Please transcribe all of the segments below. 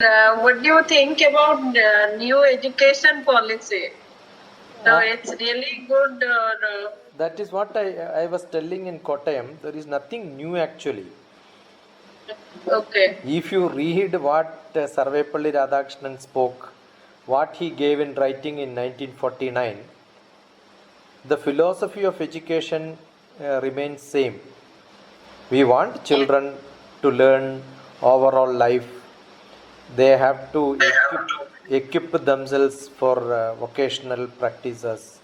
What do you think about new education policy? So it's really good. That is what I was telling in Kottayam. There is nothing new actually. Okay. If you read what Sarvepalli Radhakrishnan spoke, what he gave in writing in 1949, the philosophy of education remains same. We want children to learn overall life. They have to equip themselves for vocational practices.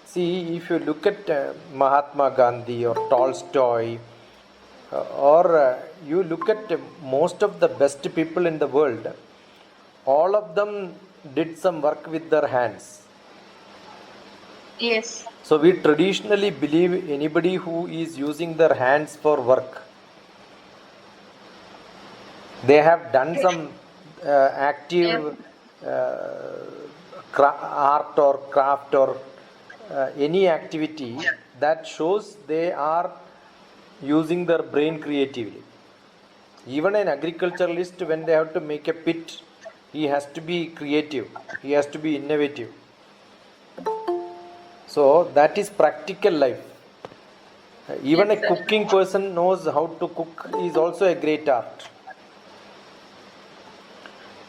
See, if you look at Mahatma Gandhi or Tolstoy, or you look at most of the best people in the world, all of them did some work with their hands. Yes. So we traditionally believe anybody who is using their hands for work, they have done some active art or craft or any activity that shows they are using their brain creatively. Even an agriculturalist, when they have to make a pit, he has to be creative, he has to be innovative. So that is practical life. Even a cooking person knows how to cook is also a great art.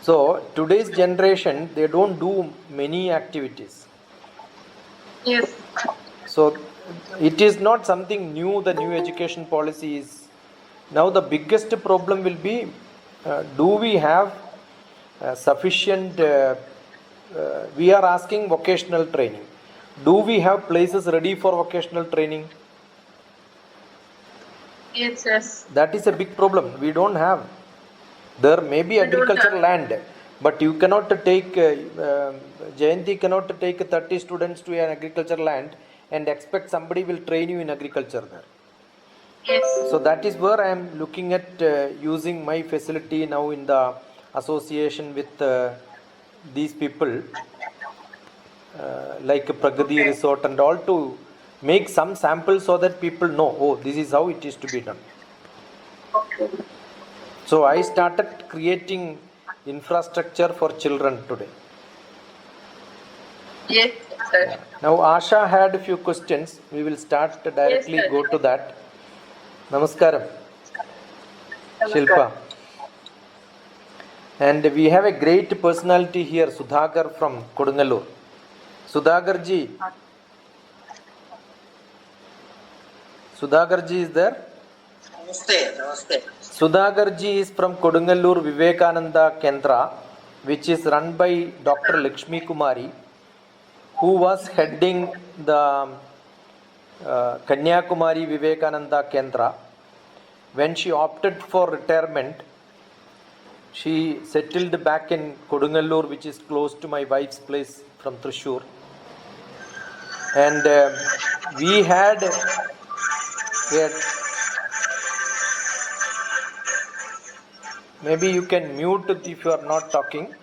So today's generation, they don't do many activities. Yes. So it is not something new, the new education policy is. Now the biggest problem will be, do we have sufficient, we are asking vocational training. Do we have places ready for vocational training? Yes, yes. That is a big problem. We don't have. There may be agricultural land, but you cannot take, Jayanti cannot take 30 students to an agricultural land and expect somebody will train you in agriculture there. Yes. So that is where I am looking at using my facility now in the association with these people, like Pragati Resort and all, to make some samples so that people know, oh, this is how it is to be done. Okay. So I started creating infrastructure for children today. Yes, sir. Now Asha had a few questions. We will start directly, Yes, go to that. Namaskaram, Shilpa. And we have a great personality here, Sudhakar from Kodungalur. Sudhakar ji. Sudhakar ji is there? Namaste, namaste. Sudhakar ji is from Kodungalur Vivekananda Kendra, which is run by Dr. Lakshmi Kumari, who was heading the Kanyakumari Vivekananda Kendra. When she opted for retirement, she settled back in Kodungalur, which is close to my wife's place from Thrissur. And we had maybe you can mute it if you are not talking.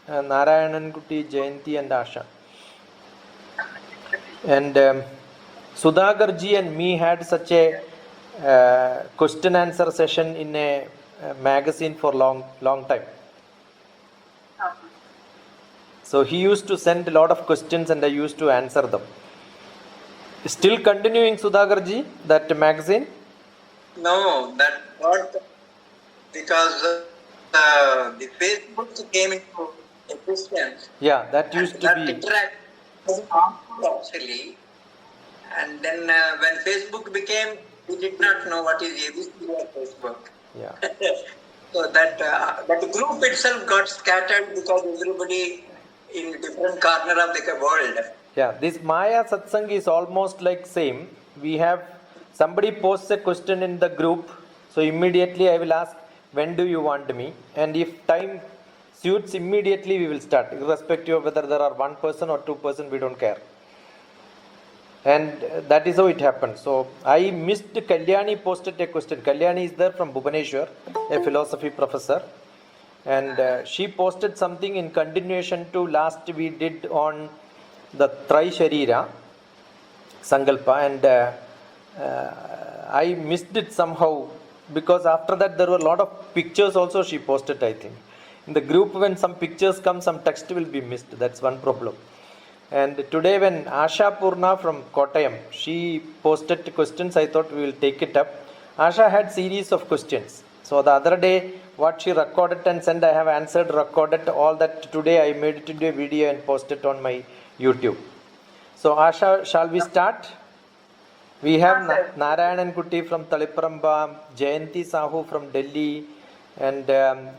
Narayanan Kuti, Jayanti and Asha. And Sudhakar ji and me had such a question answer session in a magazine for long time. So he used to send a lot of questions and I used to answer them. Still continuing, Sudhakar ji, that magazine? No, that not because the Facebook came into existence. Yeah, that used to be. Interact actually, and then when Facebook became, we did not know what is ABC or Facebook. Yeah. So that the group itself got scattered because everybody in different corner of the world. Yeah, this Maya Satsang is almost like same. We have somebody posts a question in the group, so immediately I will ask, when do you want me? And if time suits, immediately we will start, irrespective of whether there are one person or two person, we don't care. And that is how it happened. So I missed Kalyani posted a question. Kalyani is there from Bhubaneswar, a philosophy professor. And she posted something in continuation to last we did on the Tri Sharira Sankalpa, and I missed it somehow, because after that there were a lot of pictures also she posted, I think. In the group, when some pictures come, some text will be missed. That's one problem. And today when Asha Purna from Kottayam, she posted questions, I thought we will take it up. Asha had series of questions. So the other day, what she recorded and sent, I have answered, recorded all that. Today I made it into a video and posted on my YouTube. So Asha, shall we start? We have Narayanan Kuti from Taliparamba, Jayanti Sahu from Delhi, and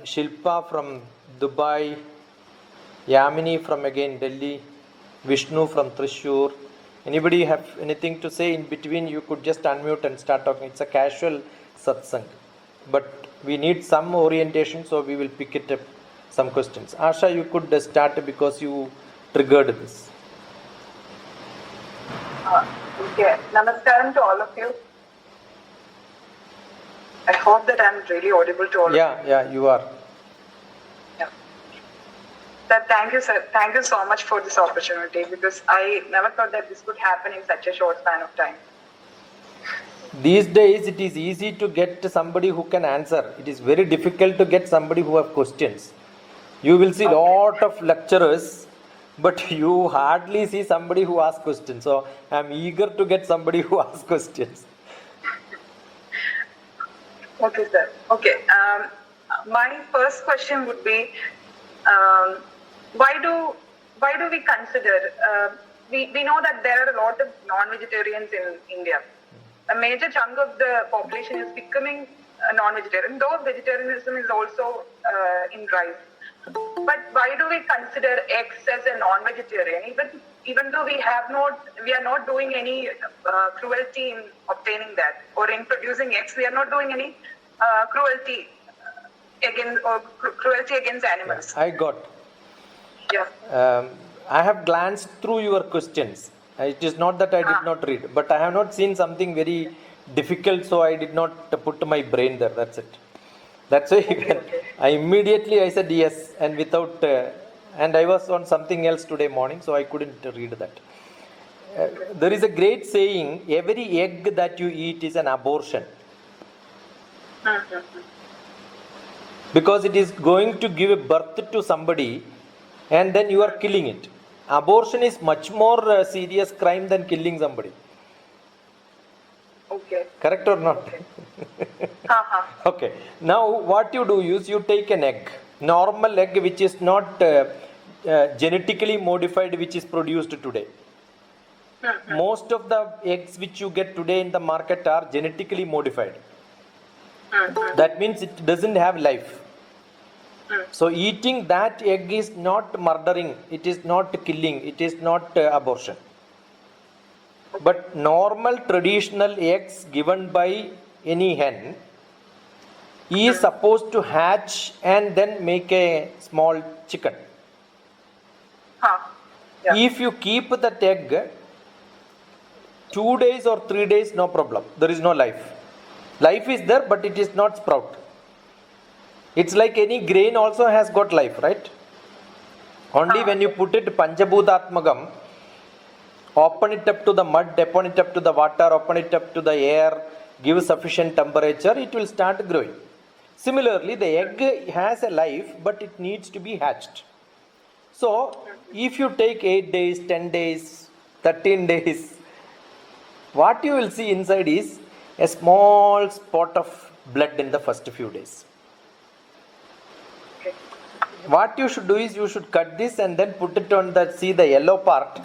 Shilpa from Dubai, Yamini from again Delhi, Vishnu from Thrissur. Anybody have anything to say in between? You could just unmute and start talking. It's a casual satsang, but we need some orientation, so we will pick it up some questions. Asha, you could start because you triggered this. Okay, namaskaram to all of you. I hope that I'm really audible to all of you. Yeah, you are. Yeah. Thank you, sir. Thank you so much for this opportunity, because I never thought that this could happen in such a short span of time. These days, it is easy to get somebody who can answer. It is very difficult to get somebody who have questions. You will see lot of lecturers, but you hardly see somebody who asks questions. So I am eager to get somebody who asks questions. Okay, sir. Okay. My first question would be, why do we consider? We know that there are a lot of non-vegetarians in India. A major chunk of the population is becoming non-vegetarian, though vegetarianism is also in rise. But why do we consider eggs as a non-vegetarian, even though we are not doing any cruelty in obtaining that, or in producing eggs, we are not doing any cruelty against animals. I got. Yeah. I have glanced through your questions. It is not that I did not read, but I have not seen something very difficult, so I did not put my brain there. That's it. That's why I immediately said yes, and without, and I was on something else today morning, so I couldn't read that. There is a great saying: every egg that you eat is an abortion, because it is going to give a birth to somebody, and then you are killing it. Abortion is much more serious crime than killing somebody. Okay. Correct or not? Okay. Now what you do is you take an egg, normal egg which is not genetically modified, which is produced today. Most of the eggs which you get today in the market are genetically modified. That means it doesn't have life. So eating that egg is not murdering, it is not killing, it is not abortion. But normal traditional eggs given by any hen is supposed to hatch and then make a small chicken. Yeah. If you keep that egg 2 days or 3 days, no problem. There is no life. Life is there, but it is not sprout. It's like any grain also has got life, right? Only when you put it Panchabhutatmagam, open it up to the mud, open it up to the water, open it up to the air, give sufficient temperature, it will start growing. Similarly, the egg has a life, but it needs to be hatched. So, if you take 8 days, 10 days, 13 days, what you will see inside is a small spot of blood in the first few days. What you should do is you should cut this and then put it on the, see the yellow part,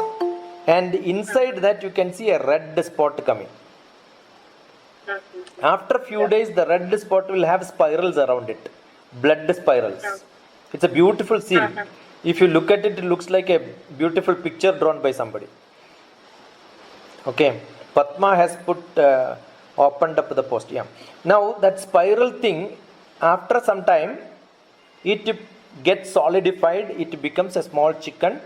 and inside that you can see a red spot coming. After few days, the red spot will have spirals around it, blood spirals. It's a beautiful scene. If you look at it, it looks like a beautiful picture drawn by somebody. Okay, Padma has opened up the post. Yeah. Now that spiral thing, after some time, it gets solidified. It becomes a small chicken.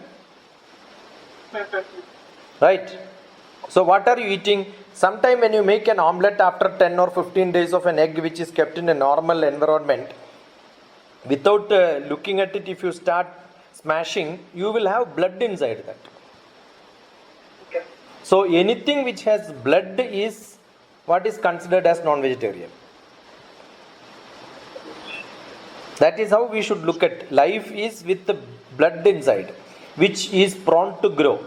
Right. So what are you eating? Sometime when you make an omelette after 10 or 15 days of an egg which is kept in a normal environment, without looking at it, if you start smashing, you will have blood inside that. Okay. So anything which has blood is what is considered as non-vegetarian. That is how we should look at life is with the blood inside, which is prone to grow.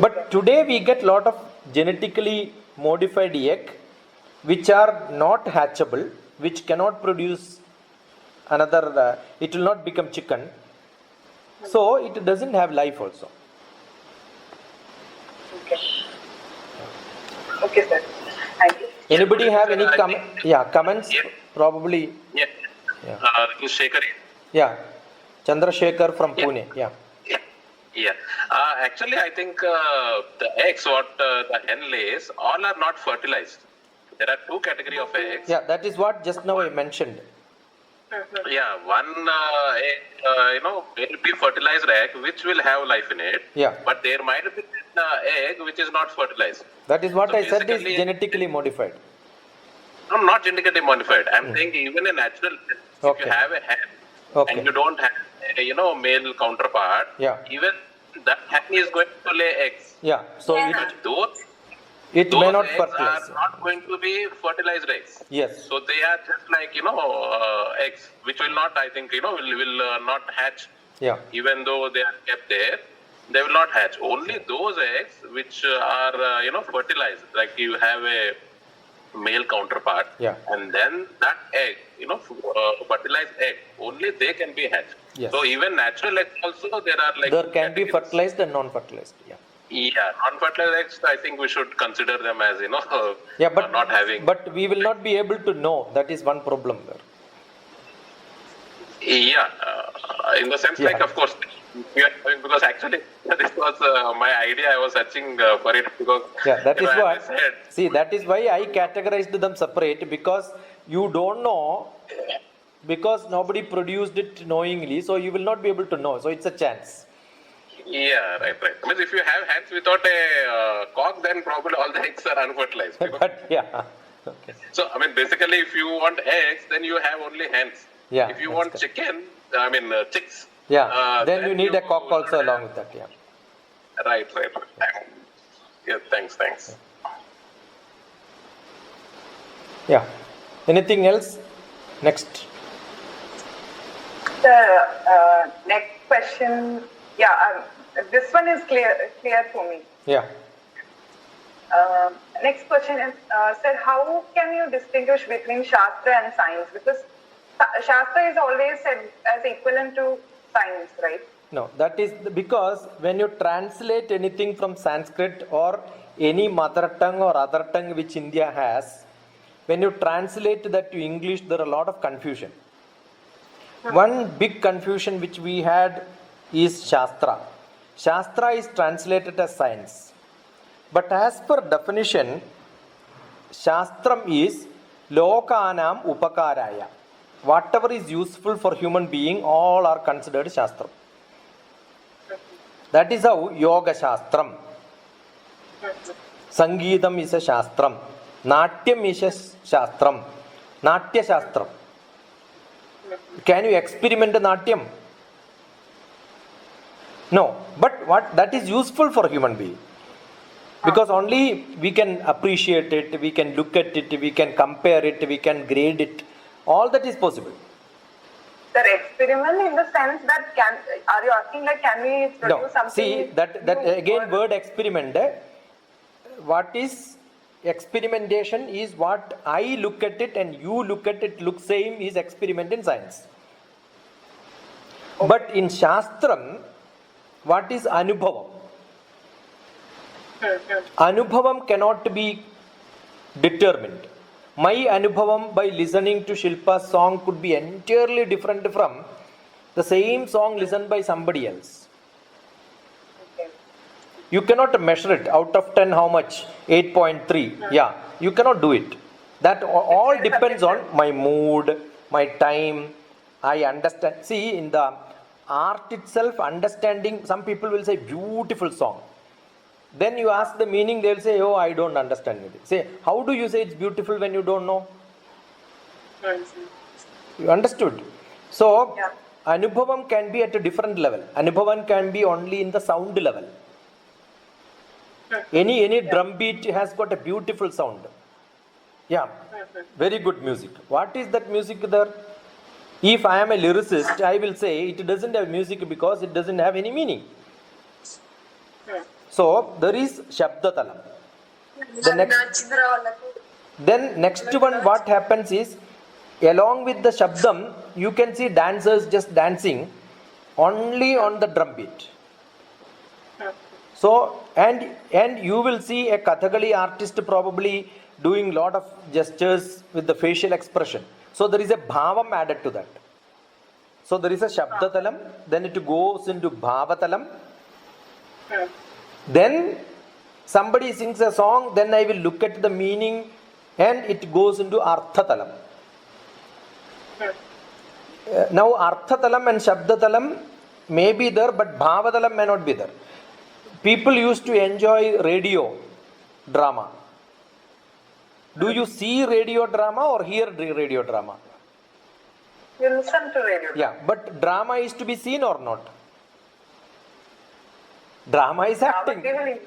But today we get lot of genetically modified egg which are not hatchable, which cannot produce another, it will not become chicken. So it doesn't have life also. Okay. Okay, sir. Thank you. Anybody have any I comments? Yeah. Probably. Yeah. Yeah. This is Shekhar. Yeah. Chandrasekhar from Pune. Yeah. Yeah. Actually, I think the eggs, what the hen lays, all are not fertilized. There are two category of eggs. Yeah, that is what just now I mentioned. Yeah, one egg, will be fertilized egg which will have life in it. Yeah. But there might be an egg which is not fertilized. That is what So I said is basically- genetically modified. No, not genetically modified. I'm saying even in natural, if Okay. you have a hen Okay. and you don't have a, male counterpart, Yeah. even that hen is going to lay eggs. Yeah. So But those it may not eggs fertilize. are not going to be fertilized eggs. Yes. So they are just like, eggs, which will not, I think, will not hatch. Yeah. Even though they are kept there, they will not hatch. Only those eggs which are, fertilized, like you have a male counterpart, Yeah. and then that egg, fertilized egg, only they can be hatched. Yes. So even natural eggs also, there are like There can be categories. fertilized and non-fertilized. Yeah. Yeah, non-fertilized eggs, I think we should consider them as, Yeah, but not having. But we will not be able to know. That is one problem there. Yeah, in the sense, like, Yeah. of course, we are having, because actually this was my idea. I was searching for it because. Yeah, that is as why. I said, See, that is why I categorized them separate, because you don't know, because nobody produced it knowingly, so you will not be able to know. So it's a chance. yeah, right. I mean, if you have hands without a cock, then probably all the eggs are unfertilized. But yeah. Okay. So, I mean, basically, if you want eggs, then you have only hens. Yeah, If you that's want correct. chicken, chicks. Yeah. Then you need a cock also along with that. Yeah. Right. Yeah, thanks. Yeah. Anything else? Next. The next question, this one is clear for me. Yeah. Next question is, sir, how can you distinguish between Shastra and science? Because Shastra is always said as equivalent to science, right? No, that is because when you translate anything from Sanskrit or any mother tongue or other tongue which India has, when you translate that to English, there are a lot of confusion. One big confusion which we had is Shastra. Shastra is translated as science. But as per definition, Shastram is Lokanam Upakaraya. Whatever is useful for human being, all are considered Shastram. That is how Yoga Shastram. Sangeetam is a Shastram. Natyam is a Shastram. Natya Shastram. Can you experiment Natyam? No. But what that is useful for human being. Because only we can appreciate it, we can look at it, we can compare it, we can grade it. All that is possible. Sir, experiment in the sense that are you asking like can we produce No, something? see that new again or- word experiment. What is experimentation is what I look at it and you look at it, look same is experiment in science. But in Shastram, what is Anubhavam? Anubhavam cannot be determined. My Anubhavam by listening to Shilpa's song could be entirely different from the same song listened by somebody else. Okay. You cannot measure it out of 10 how much? 8.3. Yeah, you cannot do it. That all depends on my mood, my time. I understand. See, in the art itself, understanding, some people will say beautiful song. Then you ask the meaning, they will say, oh, I don't understand it. Say, how do you say it's beautiful when you don't know? You understood? So, Yeah. Anubhavam can be at a different level. Anubhavam can be only in the sound level. Any drum beat has got a beautiful sound. Yeah, very good music. What is that music there? If I am a lyricist, I will say it doesn't have music because it doesn't have any meaning. So there is Shabdatalam. Then next one, what happens is, along with the Shabdam, you can see dancers just dancing only on the drum beat. So, and you will see a Kathakali artist probably doing lot of gestures with the facial expression. So there is a bhavam added to that. So there is a Shabdatalam, then it goes into Bhavatalam. Then somebody sings a song, then I will look at the meaning and it goes into Arthatalam. Now Arthatalam and Shabdatalam may be there, but Bhavatalam may not be there. People used to enjoy radio drama. Do you see radio drama or hear radio drama? You listen to radio. Yeah, but drama is to be seen or not? Drama is acting.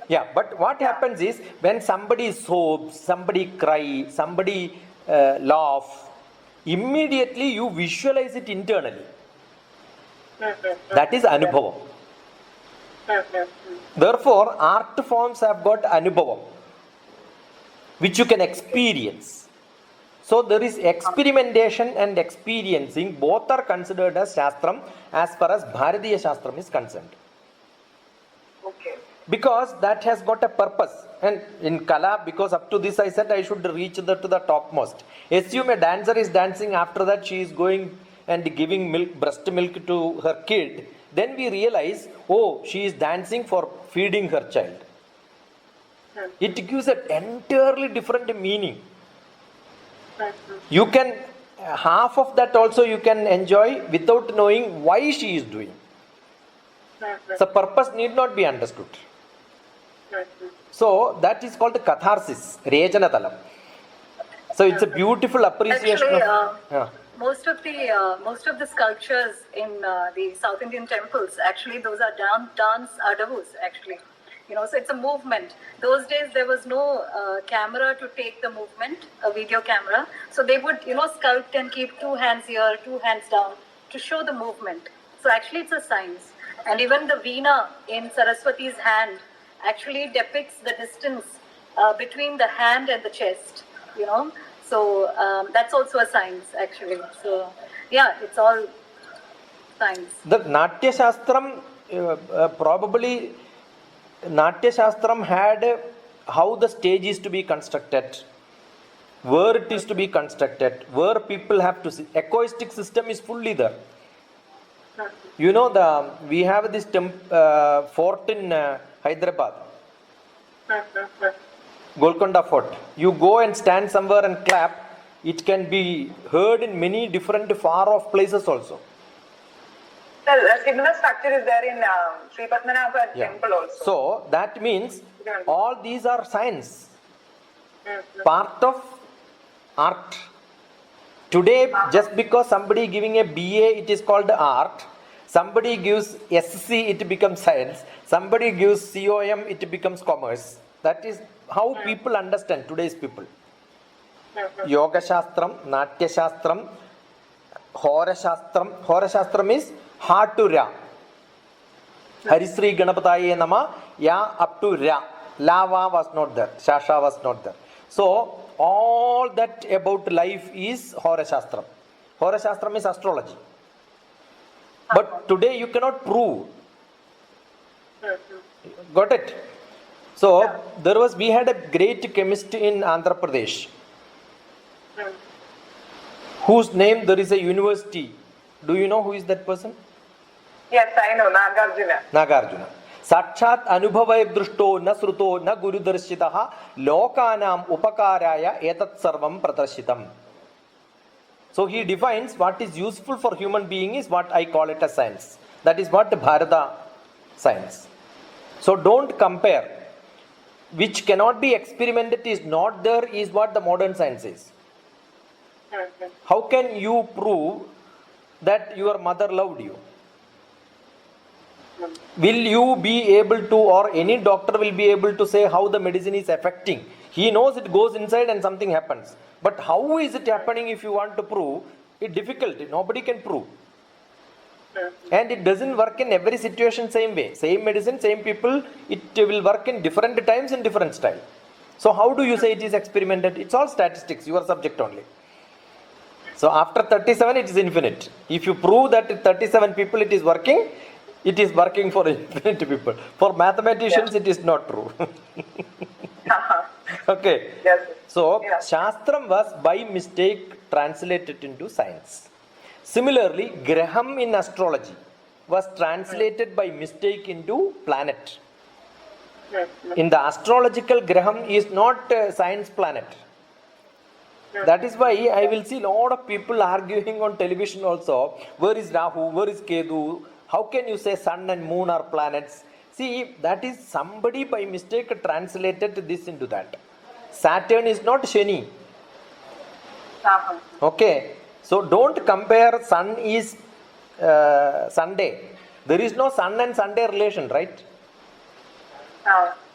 Yeah, but what happens is, when somebody sobs, somebody cries, somebody laugh, immediately you visualize it internally. That is anubhavam. Therefore, art forms have got anubhavam, which you can experience. So there is experimentation and experiencing. Both are considered as Shastram as far as Bharatiya Shastram is concerned. Okay. Because that has got a purpose. And in Kala, because up to this I said I should reach to the topmost. Assume a dancer is dancing, after that she is going and giving milk, breast milk to her kid. Then we realize, oh, she is dancing for feeding her child. It gives an entirely different meaning. You can, half of that also you can enjoy without knowing why she is doing. The purpose need not be understood. So that is called catharsis, Rejana Talam. So it's a beautiful appreciation. Actually, most of the sculptures in the South Indian temples, actually those are dance adavus actually. So it's a movement. Those days there was no camera to take the movement, a video camera. So they would, sculpt and keep 2 hands here, 2 hands down to show the movement. So actually it's a science. And even the veena in Saraswati's hand actually depicts the distance between the hand and the chest, So that's also a science actually. So yeah, it's all science. The Natya Shastram, probably Natya Shastram had how the stage is to be constructed, where it is to be constructed, where people have to see. Acoustic system is fully there. We have this fort in Hyderabad, Golconda Fort. You go and stand somewhere and clap, it can be heard in many different far off places also. A similar structure is there in Sri Padmanabha temple also. So that means all these are science, part of art. Today, just because somebody giving a BA, it is called art. Somebody gives SC, it becomes science. Somebody gives COM, it becomes commerce. That is how people understand, today's people. Yoga Shastram, Natya Shastram, Hora Shastram. Hora Shastram is Ha to Ra. Harisri Ganapataye Nama, Ya up to Ra. Lava was not there. Shasha was not there. So, all that about life is Hora Shastram. Hora Shastram is astrology. But today you cannot prove. Got it? So, we had a great chemist in Andhra Pradesh, whose name there is a university. Do you know who is that person? Yes, I know, Nagarjuna. Nagarjuna. Sakshat anubhavay drushto na sruto na guru darshitaha lokanam upakaraya etat sarvam pradarshitam. So he defines what is useful for human being is what I call it as science. That is what Bharata science. So don't compare. Which cannot be experimented is not there is what the modern science is. How can you prove that your mother loved you? Will you be able to, or any doctor will be able to say how the medicine is affecting? He knows it goes inside and something happens. But how is it happening if you want to prove? It's difficult. Nobody can prove. And it doesn't work in every situation same way. Same medicine, same people, it will work in different times in different style. So how do you say it is experimented? It's all statistics, your subject only. So after 37, it is infinite. If you prove that 37 people it is working for infinite people. For mathematicians, it is not true. Okay. Yes. So Yeah. Shastram was by mistake translated into science. Similarly, Graham in astrology was translated by mistake into planet. In the astrological, Graham is not a science planet. That is why I will see a lot of people arguing on television also. Where is Rahu? Where is Ketu? How can you say sun and moon are planets? See, that is somebody by mistake translated this into that. Saturn is not Shani. Okay. So don't compare sun is Sunday. There is no sun and Sunday relation, right?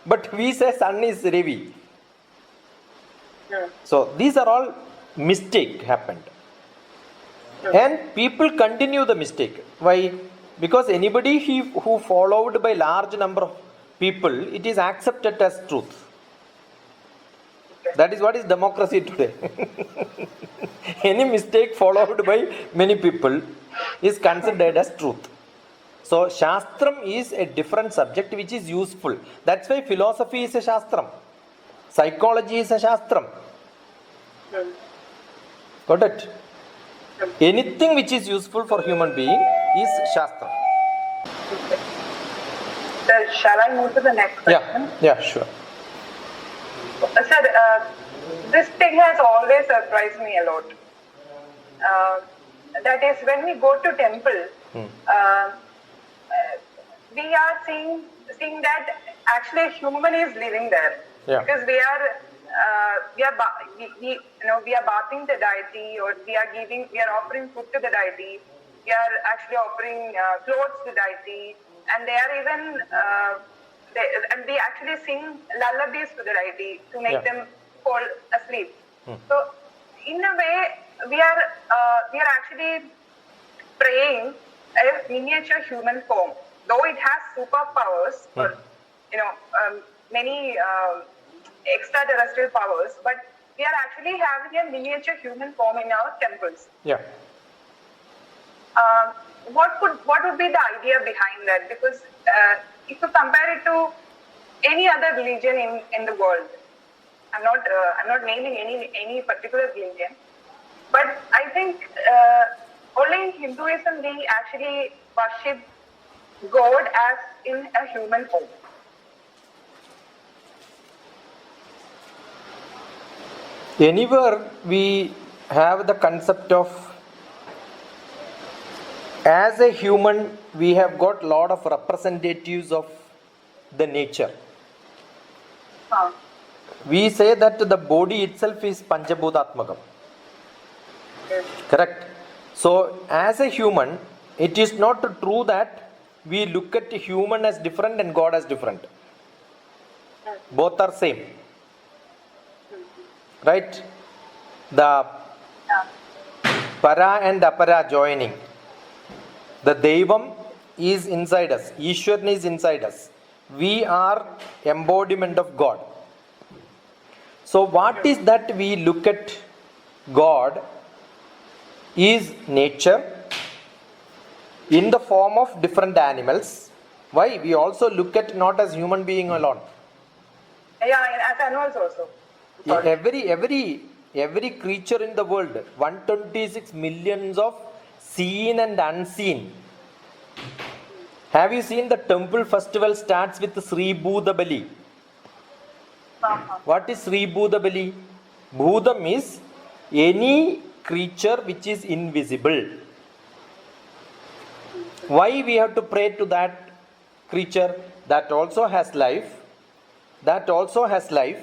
But we say sun is Ravi. So these are all mistake happened. And people continue the mistake. Why? Because anybody who followed by large number of people, it is accepted as truth. That is what is democracy today. Any mistake followed by many people is considered as truth. So Shastram is a different subject which is useful. That's why philosophy is a Shastram. Psychology is a Shastram. Got it? Anything which is useful for human being is Shastram. Sir, shall I move to the next question? Yeah, sure. Sir, this thing has always surprised me a lot. That is, when we go to temple, we are seeing that actually a human is living there. Yeah. Because we are bathing the deity, or we are offering food to the deity. We are actually offering clothes to the deity, and they are even and we actually sing lullabies to the deity to make them fall asleep. So in a way, we are actually praying a miniature human form, though it has superpowers or many extraterrestrial powers, but we are actually having a miniature human form in our temples. Yeah. What would be the idea behind that? Because if you compare it to any other religion in the world, I'm not naming any particular religion, but I think only in Hinduism we actually worship God as in a human form. Anywhere we have the concept of, as a human, we have got lot of representatives of the nature. We say that the body itself is Panchabhutatmakam. Correct. So as a human, it is not true that we look at human as different and God as different. Both are same. Right? The para and apara joining. The Devam is inside us. Ishwaran is inside us. We are embodiment of God. So what is that we look at God is nature in the form of different animals. Why? We also look at not as human being alone. Yeah, as animals also. Sorry. Every creature in the world, 126 millions of seen and unseen. Have you seen the temple festival starts with Sri Bhuda Bali? What is Sri Bhuda Bali? Bhudam is any creature which is invisible. Why we have to pray to that creature? That also has life. That also has life.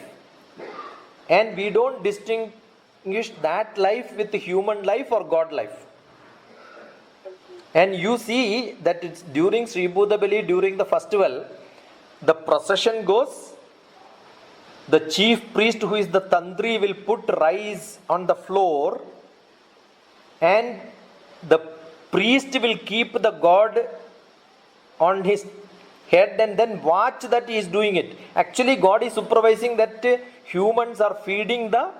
And we don't distinguish that life with human life or God life. And you see that it's during Sri Bhuda Bali, during the festival, the procession goes. The chief priest, who is the Tantri, will put rice on the floor and the priest will keep the god on his head and then watch that he is doing it. Actually, God is supervising that humans are feeding the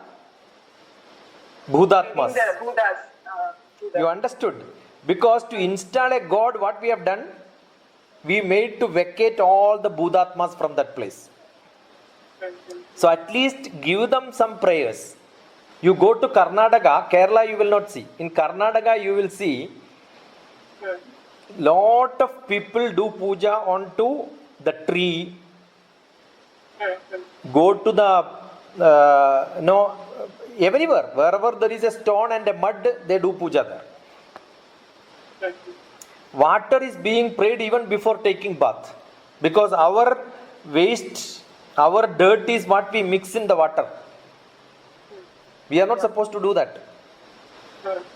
Bhudatmas. The Buddhas. You understood? Because to install a god, what we have done? We made to vacate all the Bhudatmas from that place. So at least give them some prayers. You go to Karnataka, Kerala you will not see. In Karnataka you will see lot of people do puja onto the tree. Go to the everywhere, wherever there is a stone and a mud, they do puja there. Water is being prayed even before taking bath, because our waste, our dirt is what we mix in the water. We are not supposed to do that.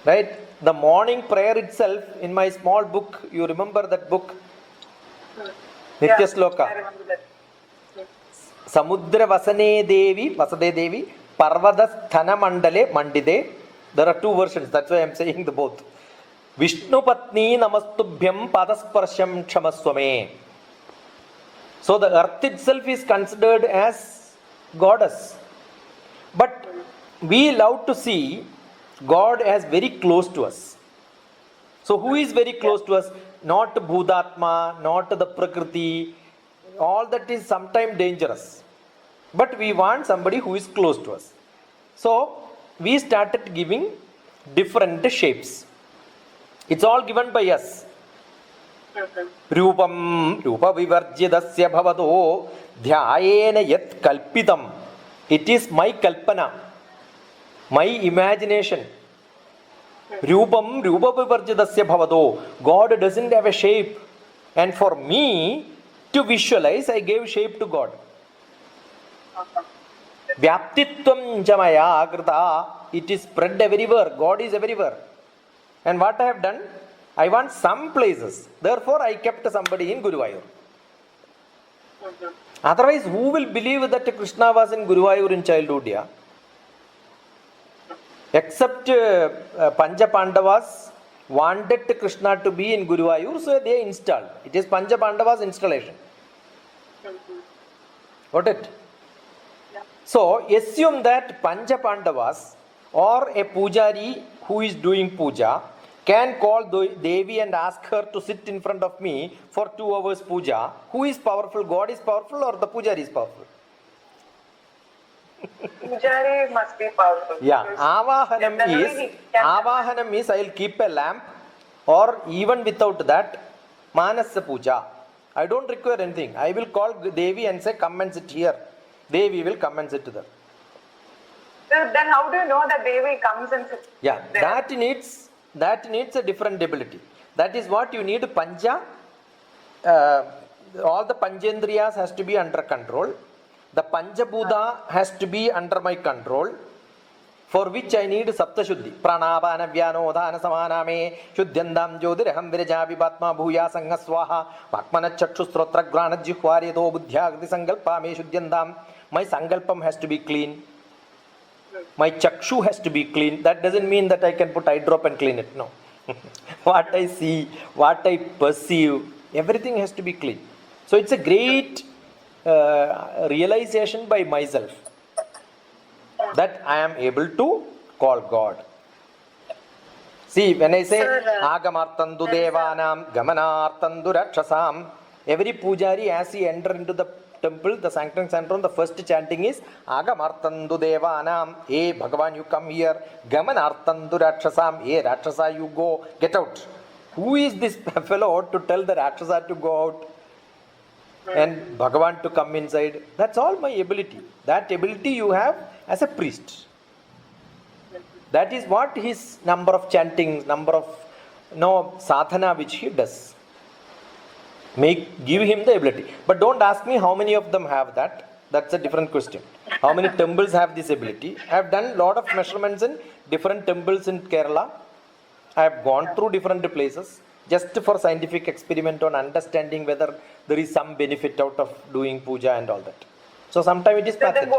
Right? The morning prayer itself, in my small book, you remember that book? Nitya Sloka. I remember that. Samudra Vasane Devi, Parvada Sthana Mandale Mandide. There are two versions, that's why I am saying the both. Vishnu Patni Namastubhyam Padasparsham Kshamaswame. So the earth itself is considered as goddess. But we love to see God as very close to us. So who is very close to us? Not Bhudatma, not the Prakriti. All that is sometimes dangerous. But we want somebody who is close to us. So we started giving different shapes. It's all given by us. Rupam Rupa Vivarjidasya Bhavado Dhyayena Yat Kalpitam. It is my kalpana, my imagination. Rupam Rupa Vivarjidasya Bhavado. God doesn't have a shape. And for me to visualize, I gave shape to God. Vyaptitvam Jamaya Agrita. It is spread everywhere. God is everywhere. And what I have done? I want some places. Therefore, I kept somebody in Guruvayur. Otherwise, who will believe that Krishna was in Guruvayur in childhood? Yeah? Except Pancha Pandavas wanted Krishna to be in Guruvayur, so they installed. It is Pancha Pandavas installation. Got it? So, assume that Pancha Pandavas or a pujari who is doing puja can call Devi and ask her to sit in front of me for 2 hours puja. Who is powerful? God is powerful or the pujari is powerful? Pujari must be powerful. Yeah, Definitely Avahanam is I will keep a lamp, or even without that, Manasa puja. I don't require anything. I will call Devi and say, come and sit here. Devi will come and sit there. So then how do you know that Devi comes and sits Yeah, there? that needs a different ability. That is what you need. Pancha, all the Panjendriyas has to be under control. The Panchabhuta has to be under my control, for which I need Saptashuddhi. Pranavana Vyanodhana Samaname Shuddhyandam Jyodiraham Viraja Vibatma Bhuya Sangha Swaha Vakmana Chakshu Strotra Grana Jihwaryato Buddhyagriti Sangalpa Me Shuddhyandam. My Sangalpam has to be clean. My Chakshu has to be clean. That doesn't mean that I can put eye drop and clean it. No. What I see, what I perceive, everything has to be clean. So it's a great realization by myself that I am able to call God. See, when I say Agamartandu Devanam, Gamanartandu Rakshasam, every pujari as he enter into the temple, the sanctum sanctorum, the first chanting is Agamartandu Devanam, hey Bhagavan, you come here, Gamanartandu Rakshasam, hey Rakshasa, you go, get out. Who is this fellow to tell the Rakshasa to go out and Bhagavan to come inside? That's all my ability. That ability you have as a priest. That is what his number of chantings, number of sadhana which he does. Give him the ability. But don't ask me how many of them have that. That's a different question. How many temples have this ability? I have done a lot of measurements in different temples in Kerala. I have gone through different places just for scientific experiment on understanding whether there is some benefit out of doing puja and all that. So sometimes it is So then, pathetic.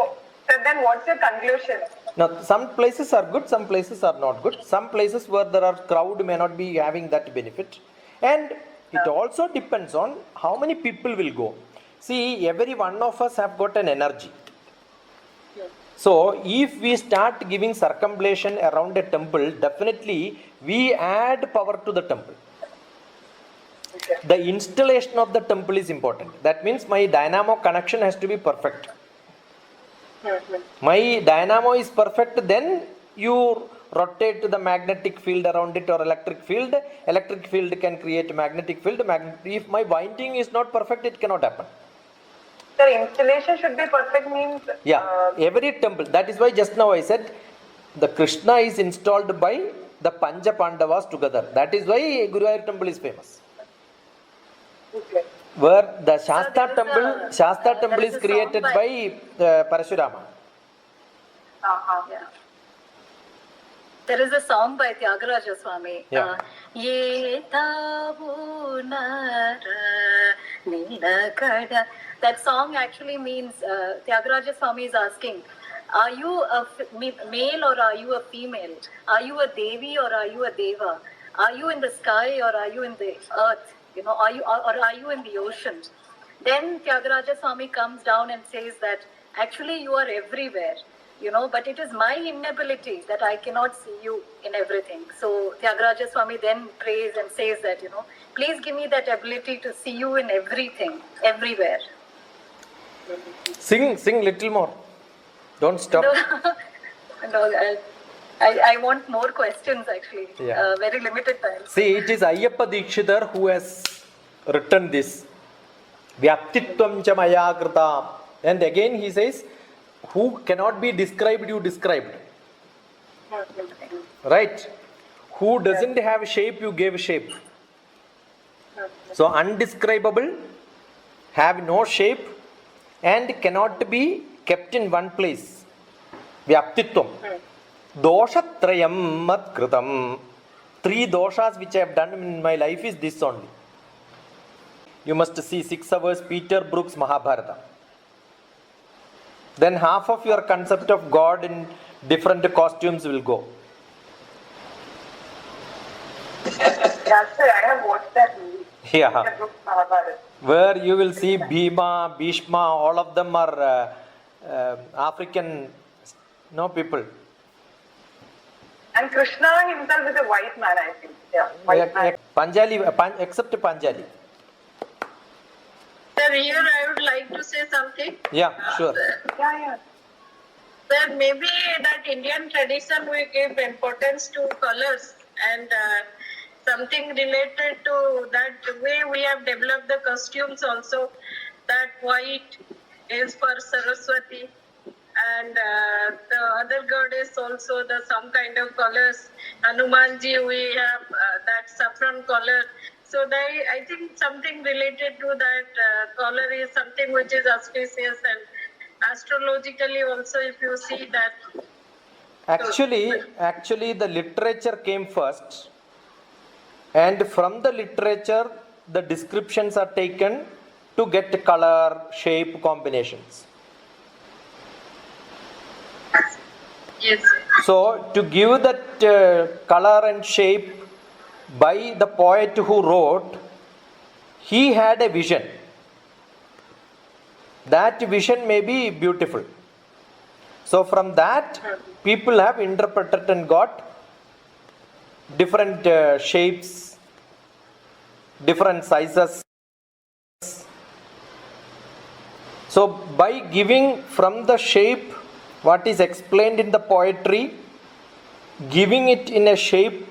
Sir, then what's your conclusion? Now, some places are good, some places are not good. Some places where there are crowd may not be having that benefit. And it also depends on how many people will go. See, every one of us have got an energy. So, if we start giving circumambulation around a temple, definitely we add power to the temple. The installation of the temple is important. That means my dynamo connection has to be perfect. My dynamo is perfect, then you rotate the magnetic field around it or electric field. Electric field can create magnetic field. If my winding is not perfect, it cannot happen. Sir, installation should be perfect means... Yeah, every temple. That is why just now I said the Krishna is installed by the Pancha Pandavas together. That is why Guruvayur temple is famous. Okay. Where the Shasta there is temple, a- Shasta there temple is is a song created by Parashurama. Yeah. There is a song by Tyagaraja Swami. Yeah. Ye tavu nara nilakada. That song actually means Tyagaraja Swami is asking, are you a male or are you a female? Are you a Devi or are you a Deva? Are you in the sky or are you in the earth? You know, are you in the ocean? Then Tyagaraja Swami comes down and says that actually you are everywhere, you know, but it is my inability that I cannot see you in everything. So Tyagaraja Swami then prays and says that, you know, please give me that ability to see you in everything, everywhere. Sing little more. Don't stop. No, I want more questions actually. Yeah. Very limited time. See, it is Ayyappa Dikshitar who has written this. Vyaptitvam cha maya krita. And again he says, who cannot be described, you described. Right? Who doesn't have shape, you gave shape. So undescribable, have no shape, and cannot be kept in one place. Vyaptitvam. Doshatrayam mat kritam. 3 doshas which I have done in my life is this only. You must see 6 hours Peter Brook's Mahabharata. Then half of your concept of God in different costumes will go. Yeah, sir, I have watched that movie. Yeah. The book Mahabharata. Where you will see Bhima, Bhishma, all of them are African people. And Krishna himself is a white man, I think. Yeah, white man. Panjali, except Panjali. Sir, here I would like to say something. Yeah, sure. Yeah. Sir, maybe that Indian tradition we give importance to colors and something related to that way we have developed the costumes also. That white is for Saraswati and the other goddess also the some kind of colors. Hanumanji we have that saffron color. So I think something related to that color is something which is auspicious and astrologically also if you see that. Actually the literature came first, and from the literature the descriptions are taken to get color, shape combinations. Yes. So to give that color and shape by the poet who wrote, he had a vision. That vision may be beautiful. So from that, people have interpreted and got different shapes, different sizes. So by giving from the shape what is explained in the poetry, giving it in a shape,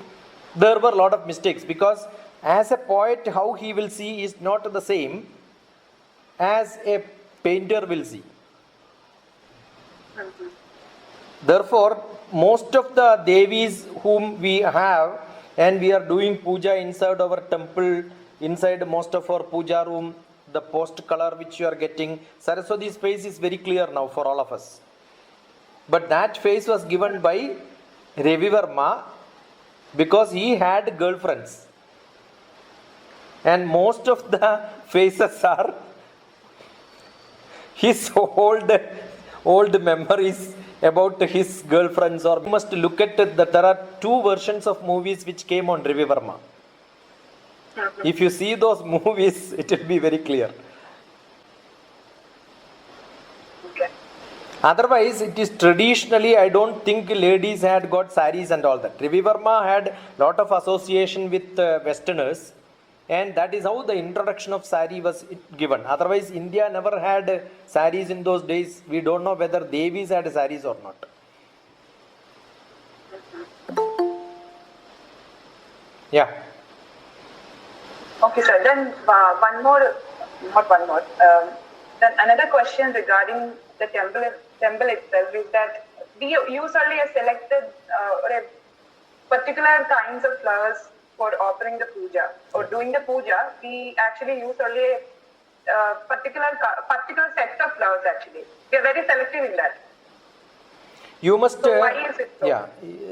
there were a lot of mistakes, because as a poet how he will see is not the same as a painter will see. Therefore, most of the Devis whom we have, and we are doing puja inside our temple, inside most of our puja room, the post color which you are getting, Saraswati's face is very clear now for all of us. But that face was given by Ravi Verma because he had girlfriends. And most of the faces are his old memories about his girlfriends, or you must look at that there are two versions of movies which came on Ravi Verma. If you see those movies, it will be very clear. Okay. Otherwise, it is traditionally, I don't think ladies had got saris and all that. Ravi Verma had lot of association with Westerners, and that is how the introduction of sari was given. Otherwise, India never had saris in those days. We don't know whether Devis had saris or not. Yeah. Okay, sir. Then one more, not one more. Then another question regarding the temple itself is that we usually are selected or a particular kinds of flowers for offering the puja or doing the puja. We actually use only a particular set of flowers. Actually, we are very selective in that. You must. So why is it so? Yeah,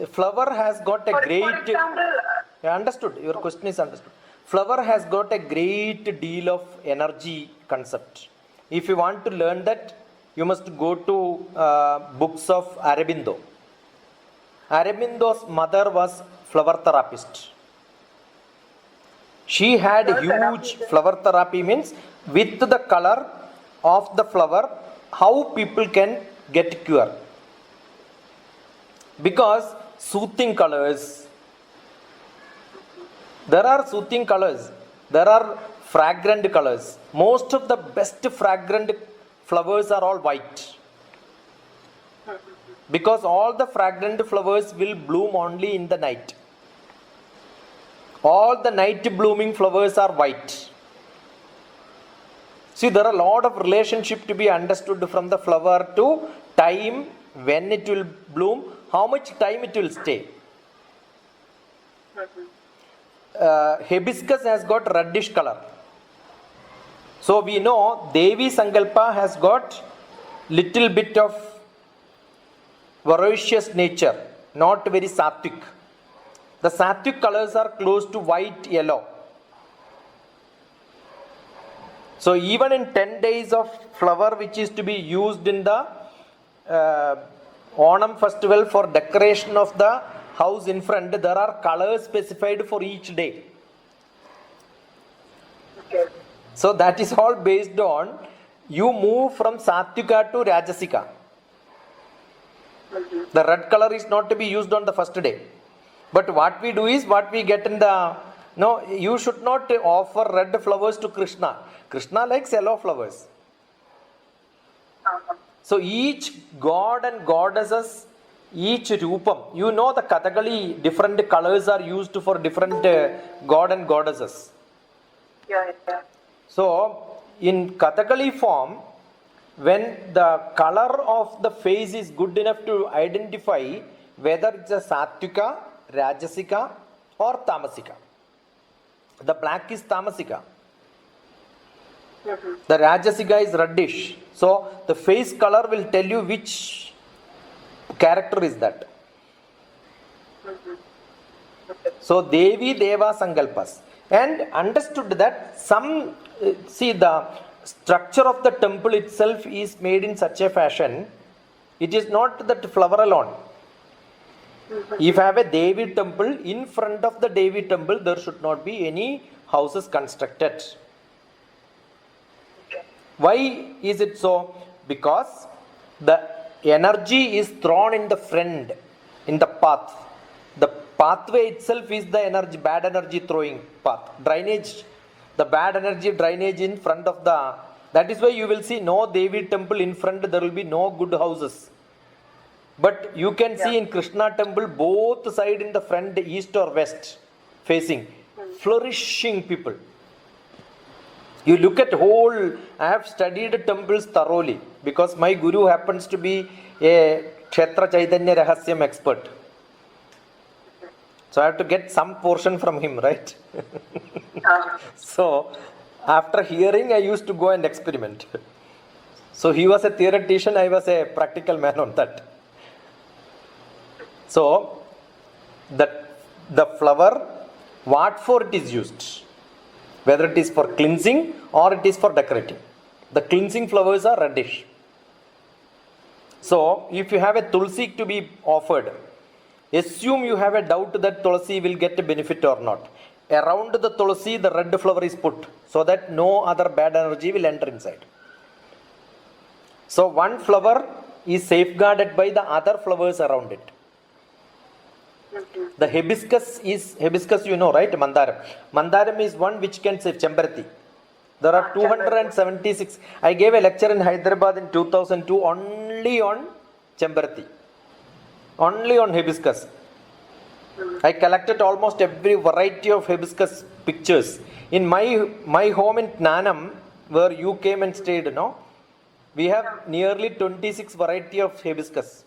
flower has got a For great. example, Yeah, understood. Your question is understood. Flower has got a great deal of energy concept. If you want to learn that, you must go to books of Aurobindo. Aurobindo's mother was flower therapist. She had huge flower therapy, means with the color of the flower, how people can get cure. Because soothing colors, there are soothing colors, there are fragrant colors. Most of the best fragrant flowers are all white. Because all the fragrant flowers will bloom only in the night. All the night blooming flowers are white. See, there are a lot of relationship to be understood from the flower to time, when it will bloom, how much time it will stay. Hibiscus has got reddish color. So we know Devi Sankalpa has got little bit of voracious nature, not very sattvic. The sattvic colors are close to white, yellow. So even in 10 days of flower which is to be used in the Onam festival for decoration of the house in front, there are colors specified for each day. okay. So that is all based on you move from Sattvika to Rajasika. The red color is not to be used on the first day. But what we do is, what we get in the, no, you should not offer red flowers to Krishna. Krishna likes yellow flowers. So each god and goddesses, each rupam, you know the Kathakali, different colors are used for different god and goddesses. Yeah, yeah. So in Kathakali form, when the color of the face is good enough to identify whether it's a Sattvika, Rajasika or Tamasika. The black is Tamasika. The Rajasika is reddish. So the face color will tell you which character is that. So Devi Deva Sankalpas. And understood that some, see, the structure of the temple itself is made in such a fashion, it is not that flower alone. If I have a Devi temple, in front of the Devi temple, there should not be any houses constructed. Why is it so? Because the energy is thrown in the front, in the path. The pathway itself is the energy, bad energy throwing path. Drainage, the bad energy drainage in front of the, that is why you will see no Devi temple in front, there will be no good houses. But you can see in Krishna temple, both side in the front, east or west facing, flourishing people. You look at whole, I have studied temples thoroughly because my guru happens to be a Kshetra Chaitanya Rahasyam expert. So I have to get some portion from him, right? So after hearing, I used to go and experiment. So he was a theoretician, I was a practical man on that. So the flower, what for it is used? Whether it is for cleansing or it is for decorating. The cleansing flowers are reddish. So, if you have a tulsi to be offered, assume you have a doubt that tulsi will get a benefit or not. Around the tulsi, the red flower is put so that no other bad energy will enter inside. So, one flower is safeguarded by the other flowers around it. The hibiscus, you know, right? Mandaram. Mandaram is one which can save Chambarati. There are 276. I gave a lecture in Hyderabad in 2002 only on Chambarati. Only on hibiscus. I collected almost every variety of hibiscus pictures. In my home in Nanam, where you came and stayed, no? We have nearly 26 variety of hibiscus.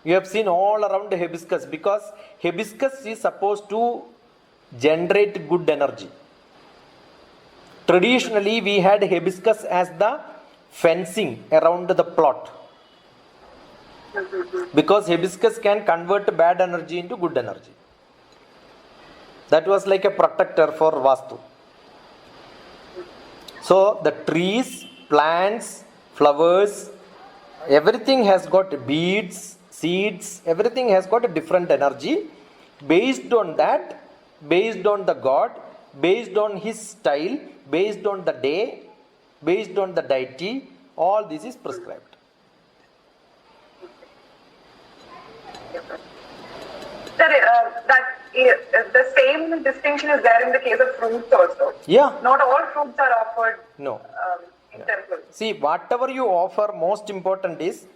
You have seen all around the hibiscus because hibiscus is supposed to generate good energy. Traditionally, we had hibiscus as the fencing around the plot. Because hibiscus can convert bad energy into good energy. That was like a protector for Vastu. So, the trees, plants, flowers, everything has got beads, seeds, everything has got a different energy. Based on that, based on the god, based on his style, based on the day, based on the deity, all this is prescribed. Sir, the same distinction is there in the case of fruits also. Yeah. Not all fruits are offered No. in temples. See, whatever you offer, most important is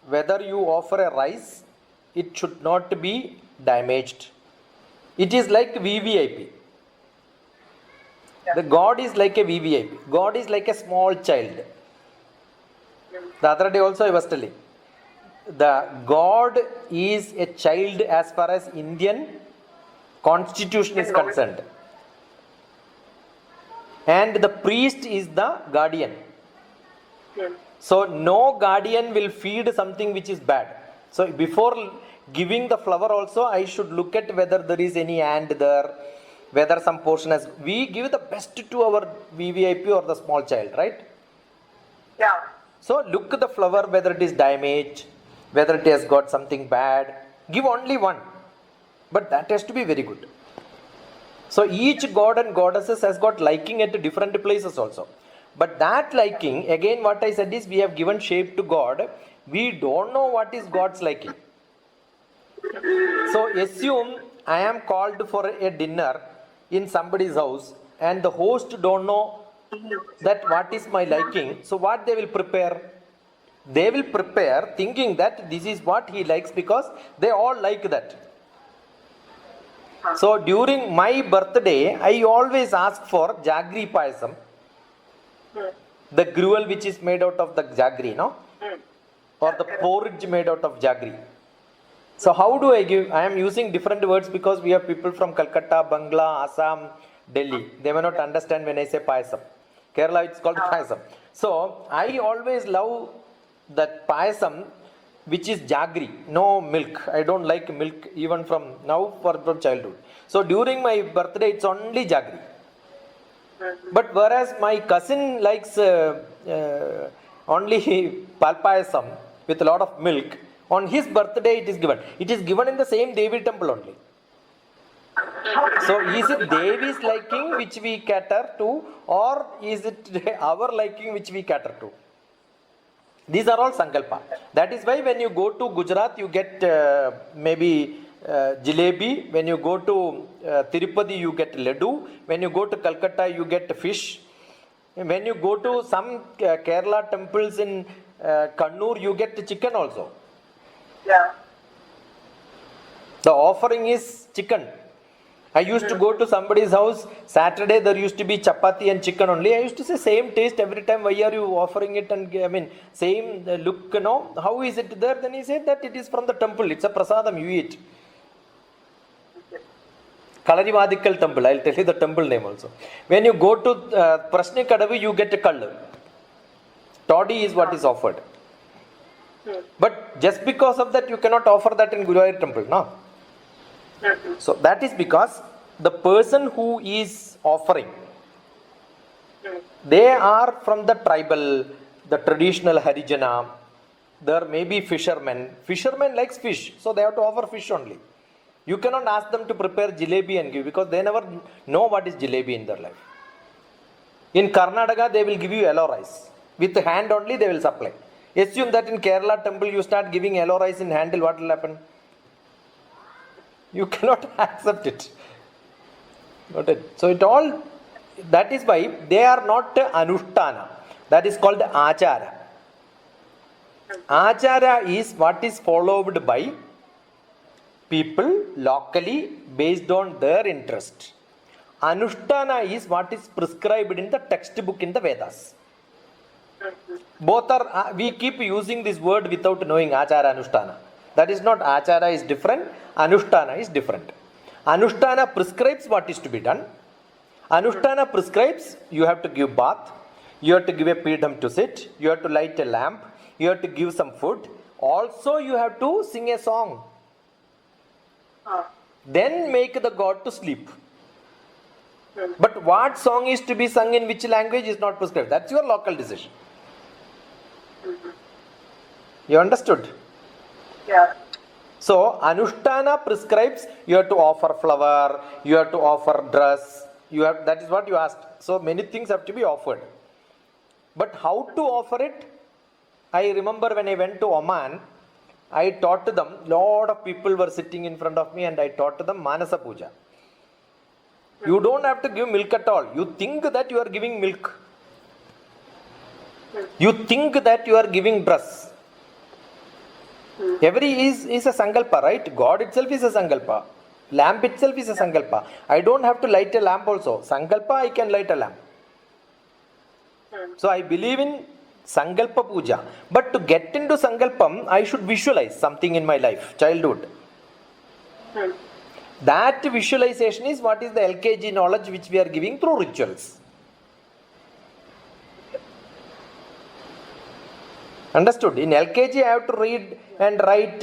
whether you offer a rice, it should not be damaged. It is like VVIP. The God is like a VVIP. God is like a small child. The other day also I was telling. The God is a child as far as Indian constitution is concerned. And the priest is the guardian. So no guardian will feed something which is bad. So before giving the flower also, I should look at whether there is any ant there, whether some portion has. We give the best to our VVIP or the small child, right? Yeah. So look at the flower, whether it is damaged, whether it has got something bad. Give only one. But that has to be very good. So each god and goddesses has got liking at different places also. But that liking, again what I said is we have given shape to God. We don't know what is God's liking. So assume I am called for a dinner in somebody's house and the host don't know that what is my liking. So what they will prepare? They will prepare thinking that this is what he likes because they all like that. So during my birthday, I always ask for jaggery payasam. The gruel which is made out of the jaggery, no? Or the porridge made out of jaggery. So how do I give? I am using different words because we have people from Calcutta, Bangla, Assam, Delhi. They may not understand when I say payasam. Kerala it's called payasam. So I always love that payasam which is jaggery, no milk. I don't like milk even from now from childhood. So during my birthday it's only jaggery. But whereas my cousin likes only palpayasam with a lot of milk, on his birthday it is given. It is given in the same Devi temple only. So is it Devi's liking which we cater to, or is it our liking which we cater to? These are all sankalpa. That is why when you go to Gujarat, you get maybe jalebi. When you go to Tirupati, you get laddu. When you go to Calcutta, you get fish. When you go to some Kerala temples in Kannur, you get chicken also. Yeah. The offering is chicken. I used to go to somebody's house, Saturday there used to be chapati and chicken only. I used to say same taste every time, why are you offering it? And I mean, same look, you know, how is it there? Then he said that it is from the temple, it's a prasadam, you eat. Kalarivadikal temple, I'll tell you the temple name also. When you go to Prashni Kadavi, you get a kallu. Toddy is what is offered. But just because of that, you cannot offer that in Guruvayur temple, no? So that is because the person who is offering, they are from the tribal, the traditional Harijana, there may be fishermen. Fishermen likes fish, so they have to offer fish only. You cannot ask them to prepare jalebi and give, because they never know what is jalebi in their life. In Karnataka, they will give you yellow rice. With hand only they will supply. Assume that in Kerala temple you start giving yellow rice in handle, what will happen? You cannot accept it. Got it? So it all, that is why they are not anushtana. That is called achara. Achara is what is followed by people locally based on their interest. Anushtana is what is prescribed in the textbook in the Vedas. Both are, we keep using this word without knowing achara, anushtana. That is not, achara is different, anushtana is different. Anushtana prescribes what is to be done. Anushtana prescribes you have to give bath, you have to give a pidam to sit, you have to light a lamp, you have to give some food. Also you have to sing a song. Then make the god to sleep. But what song is to be sung in which language is not prescribed. That's your local decision. You understood? Yeah. So anushtana prescribes you have to offer flower, you have to offer dress, you have, that is what you asked. So many things have to be offered. But how to offer it? I remember when I went to Oman, I taught to them, lot of people were sitting in front of me and I taught to them Manasa Puja. You don't have to give milk at all. You think that you are giving milk. You think that you are giving dress. Every is a sankalpa, right? God itself is a sankalpa. Lamp itself is a sankalpa. I don't have to light a lamp also. Sankalpa, I can light a lamp. So I believe in sankalpa puja. But to get into sankalpam, I should visualize something in my life, childhood. That visualization is what is the LKG knowledge which we are giving through rituals. Understood? In LKG I have to read and write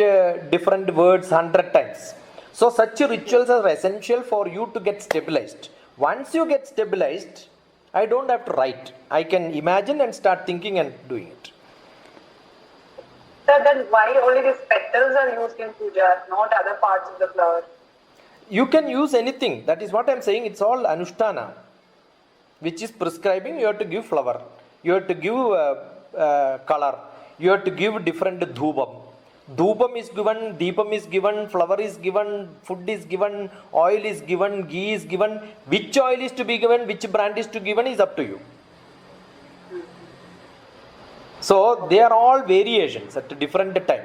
different words 100 times. So such rituals are essential for you to get stabilized. Once you get stabilized, I don't have to write. I can imagine and start thinking and doing it. So then why only these petals are used in puja, not other parts of the flower? You can use anything. That is what I am saying. It's all anushtana, which is prescribing. You have to give flower. You have to give color. You have to give different dhubam. Dhubam is given, deepam is given, flower is given, food is given, oil is given, ghee is given. Which oil is to be given, which brand is to be given is up to you. So they are all variations at a different time.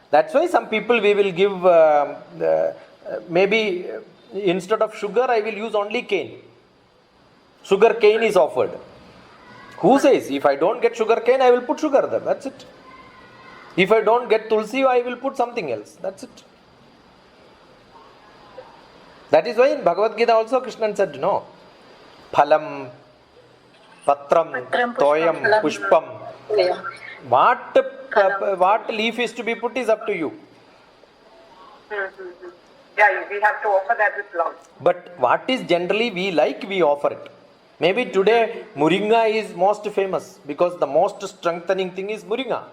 That's why some people we will give maybe instead of sugar I will use only cane. Sugar cane is offered. Who says if I don't get sugar cane I will put sugar there? That's it. If I don't get tulsi I will put something else. That's it. That is why in Bhagavad Gita also Krishna said no. Phalam, patram, toyam, pushpam. What leaf is to be put is up to you. Yeah, we have to offer that with love. But what is generally we like, we offer it. Maybe today Moringa is most famous because the most strengthening thing is Moringa.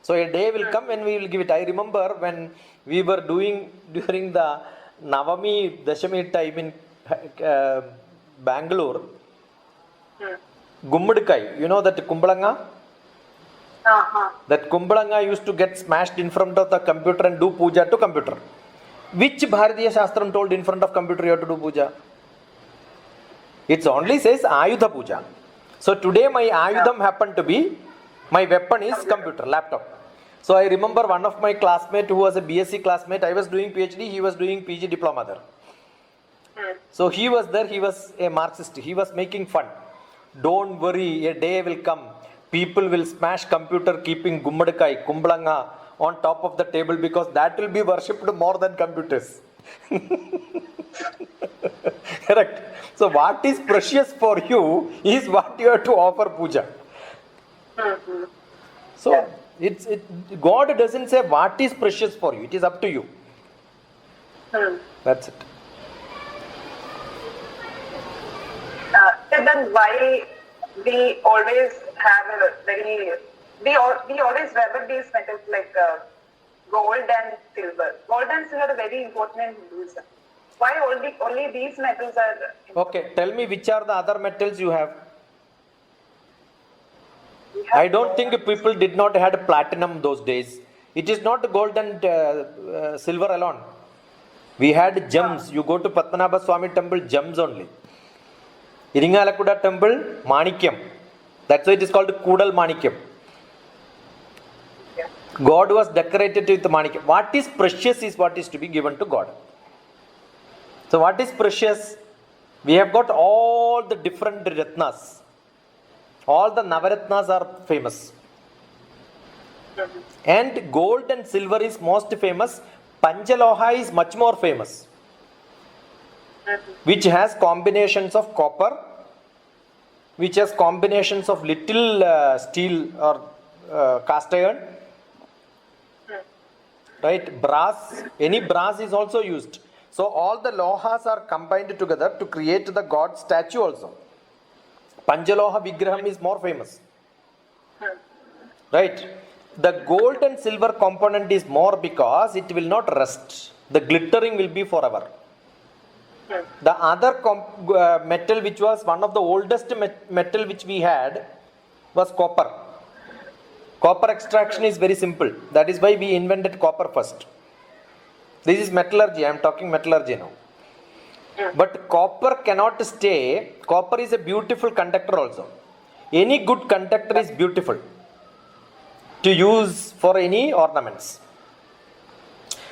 So a day will come when we will give it. I remember when we were doing during the Navami Dashami time in Bangalore, Gummadkai, you know that Kumbalanga? That Kumbalanga used to get smashed in front of the computer and do puja to computer. Which Bharatiya Shastram told in front of computer you have to do puja? It only says Ayudha Puja. So today my Ayudham happened to be, my weapon is computer, laptop. So I remember one of my classmate who was a BSc classmate, I was doing PhD, he was doing PG diploma there. So he was there, he was a Marxist, he was making fun. Don't worry, a day will come, people will smash computer keeping Gummadkai, Kumbalanga on top of the table because that will be worshipped more than computers. Correct. So what is precious for you is what you have to offer puja. So God doesn't say what is precious for you. It is up to you. That's it. So then why we always have a very we always refer these metals like gold and silver. Gold and silver are very important in Hinduism. Why only these metals are important? Okay, tell me which are the other metals you have. We have I don't think people did not had platinum those days. It is not gold and silver alone. We had gems. You go to Padmanabha Swami temple, gems only. Iringalakuda temple, Manikyam. That's why it is called Kudal Manikyam. Yeah. God was decorated with Manikyam. What is precious is what is to be given to God. So what is precious? We have got all the different Ratnas. All the Navaratnas are famous. And gold and silver is most famous. Panchaloha is much more famous, which has combinations of copper, which has combinations of little steel or cast iron, right? Brass, any brass is also used. So all the lohas are combined together to create the god statue also. Panchaloha Vigraham is more famous, right? The gold and silver component is more because it will not rust. The glittering will be forever. The other metal which was one of the oldest metal which we had was copper. Copper extraction is very simple. That is why we invented copper first. This is metallurgy. I am talking metallurgy now. But copper cannot stay. Copper is a beautiful conductor also. Any good conductor is beautiful to use for any ornaments.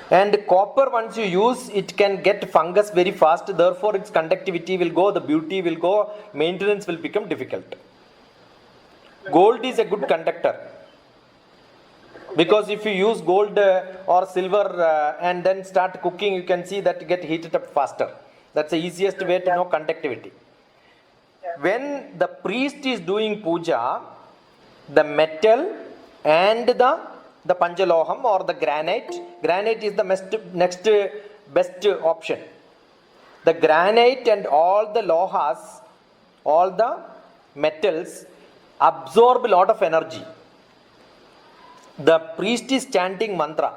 And copper, once you use, it can get fungus very fast. Therefore, its conductivity will go, the beauty will go, maintenance will become difficult. Gold is a good conductor. Because if you use gold or silver and then start cooking, you can see that get heated up faster. That's the easiest way to know conductivity. When the priest is doing puja, the metal and the panchaloham or the granite is the next best option. The granite and all the lohas, all the metals absorb a lot of energy. The priest is chanting mantra,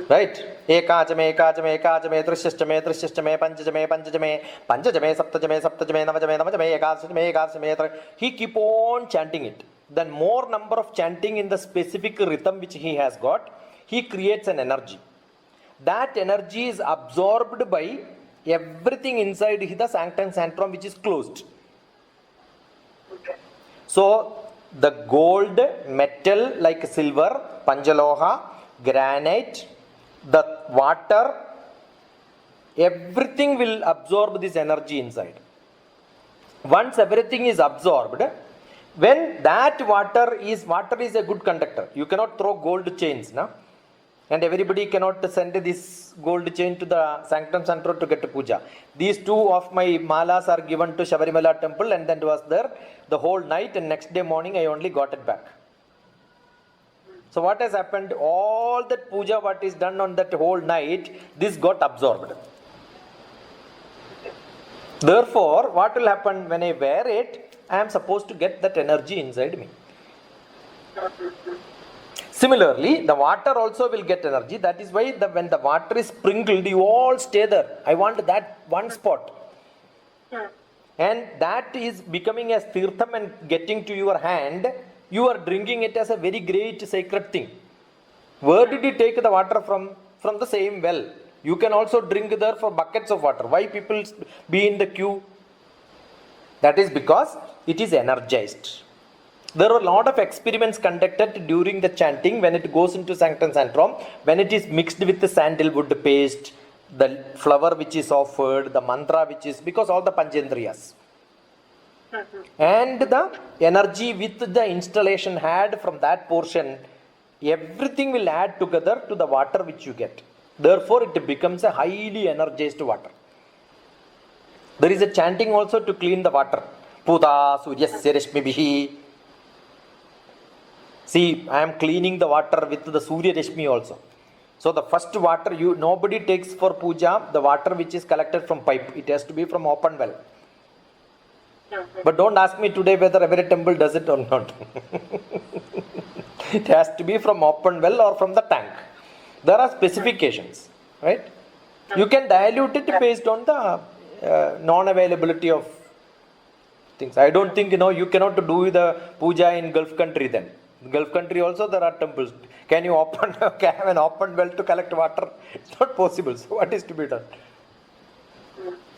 right? Ekachame, ekachame, ekachame, trishyastame, trishyastame, panchajame, panchajame, panchajame, saptajame, saptajame, navajame, navajame, ekachame, ekachame. He keep on chanting it. Then more number of chanting in the specific rhythm which he has got, he creates an energy. That energy is absorbed by everything inside the sanctum sanctorum which is closed. Okay. So the gold, metal like silver, panchaloha, granite, the water, everything will absorb this energy inside. Once everything is absorbed, when that water is a good conductor. You cannot throw gold chains, no? And everybody cannot send this gold chain to the sanctum sanctorum to get puja. These two of my malas are given to Shabarimala temple and then it was there the whole night, and next day morning I only got it back. So what has happened? All that puja what is done on that whole night, this got absorbed. Therefore, what will happen when I wear it? I am supposed to get that energy inside me. Similarly, the water also will get energy. That is why when the water is sprinkled, you all stay there. I want that one spot. And that is becoming as tirtham and getting to your hand. You are drinking it as a very great sacred thing. Where did you take the water from? From the same well. You can also drink there for buckets of water. Why people be in the queue? That is because it is energized. There are a lot of experiments conducted during the chanting when it goes into sanctum sanctorum, when it is mixed with the sandalwood paste, the flower which is offered, the mantra which is, because all the panchendriyas. And the energy with the installation had from that portion, everything will add together to the water which you get. Therefore, it becomes a highly energized water. There is a chanting also to clean the water. Puta suryasya rashmibihi. See, I am cleaning the water with the Surya Rashmi also. So the first water nobody takes for puja, the water which is collected from pipe. It has to be from open well. But don't ask me today whether every temple does it or not. It has to be from open well or from the tank. There are specifications, right? You can dilute it based on the non-availability of things. I don't think, you cannot do the puja in Gulf country then. In Gulf country also there are temples. Can you have an open well to collect water? It's not possible. So what is to be done?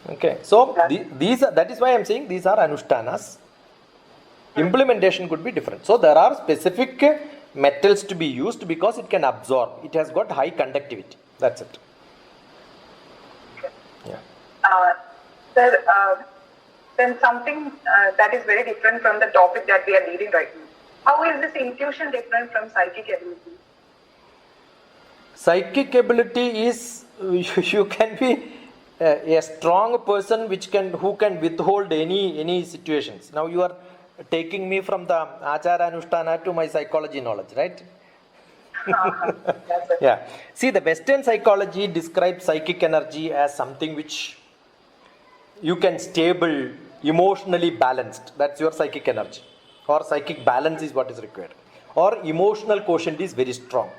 Okay. So that is why I am saying these are anushtanas. Implementation could be different. So there are specific metals to be used because it can absorb. It has got high conductivity. That's it. Yeah. Sir, then something that is very different from the topic that we are leading right now. How is this intuition different from psychic ability? Psychic ability is you can be a strong person who can withhold any situations. Now you are taking me from the Achara Anushtana to my psychology knowledge, right? Yes, sir. Yeah. See, the Western psychology describes psychic energy as something which you can stable, emotionally balanced. That's your psychic energy. Or psychic balance is what is required. Or emotional quotient is very strong.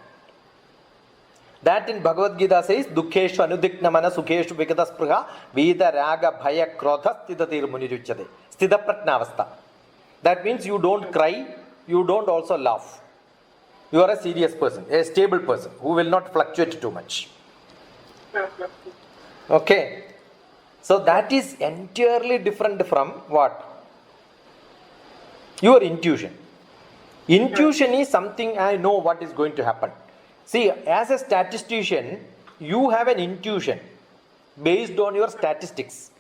That in Bhagavad Gita says, Dukheshu anudikna mana sukheshu vikata spruha vida raga bhaya krodha sthidatir muniruchade. Sthida pratnavastha. That means you don't cry, you don't also laugh. You are a serious person, a stable person who will not fluctuate too much. Okay. So that is entirely different from what? Your intuition. Intuition is something I know what is going to happen. See, as a statistician, you have an intuition based on your statistics.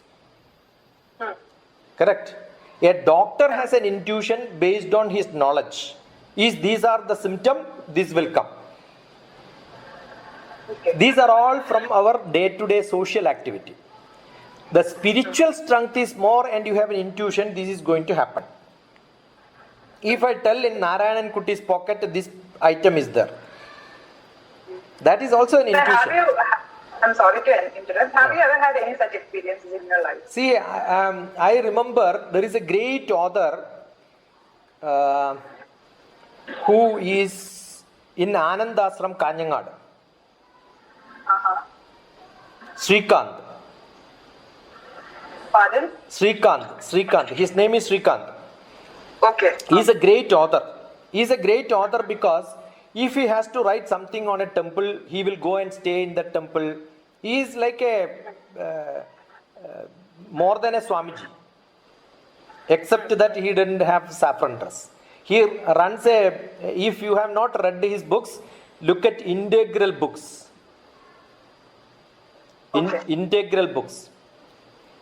Correct? A doctor has an intuition based on his knowledge. These are the symptoms, this will come. Okay. These are all from our day-to-day social activity. The spiritual strength is more and you have an intuition, this is going to happen. If I tell in Narayanan Kutti's pocket, this item is there. That is also an Sir, intuition. I'm sorry to interrupt. Have you ever had any such experiences in your life? See, I remember there is a great author who is in Anandashram, Kanyangad. Srikant. Pardon? Srikant. His name is Srikant. Okay. He is a great author. He is a great author because if he has to write something on a temple, he will go and stay in that temple. He is like more than a Swamiji. Except that he didn't have saffron dress. He runs if you have not read his books, look at Integral Books. Integral Books.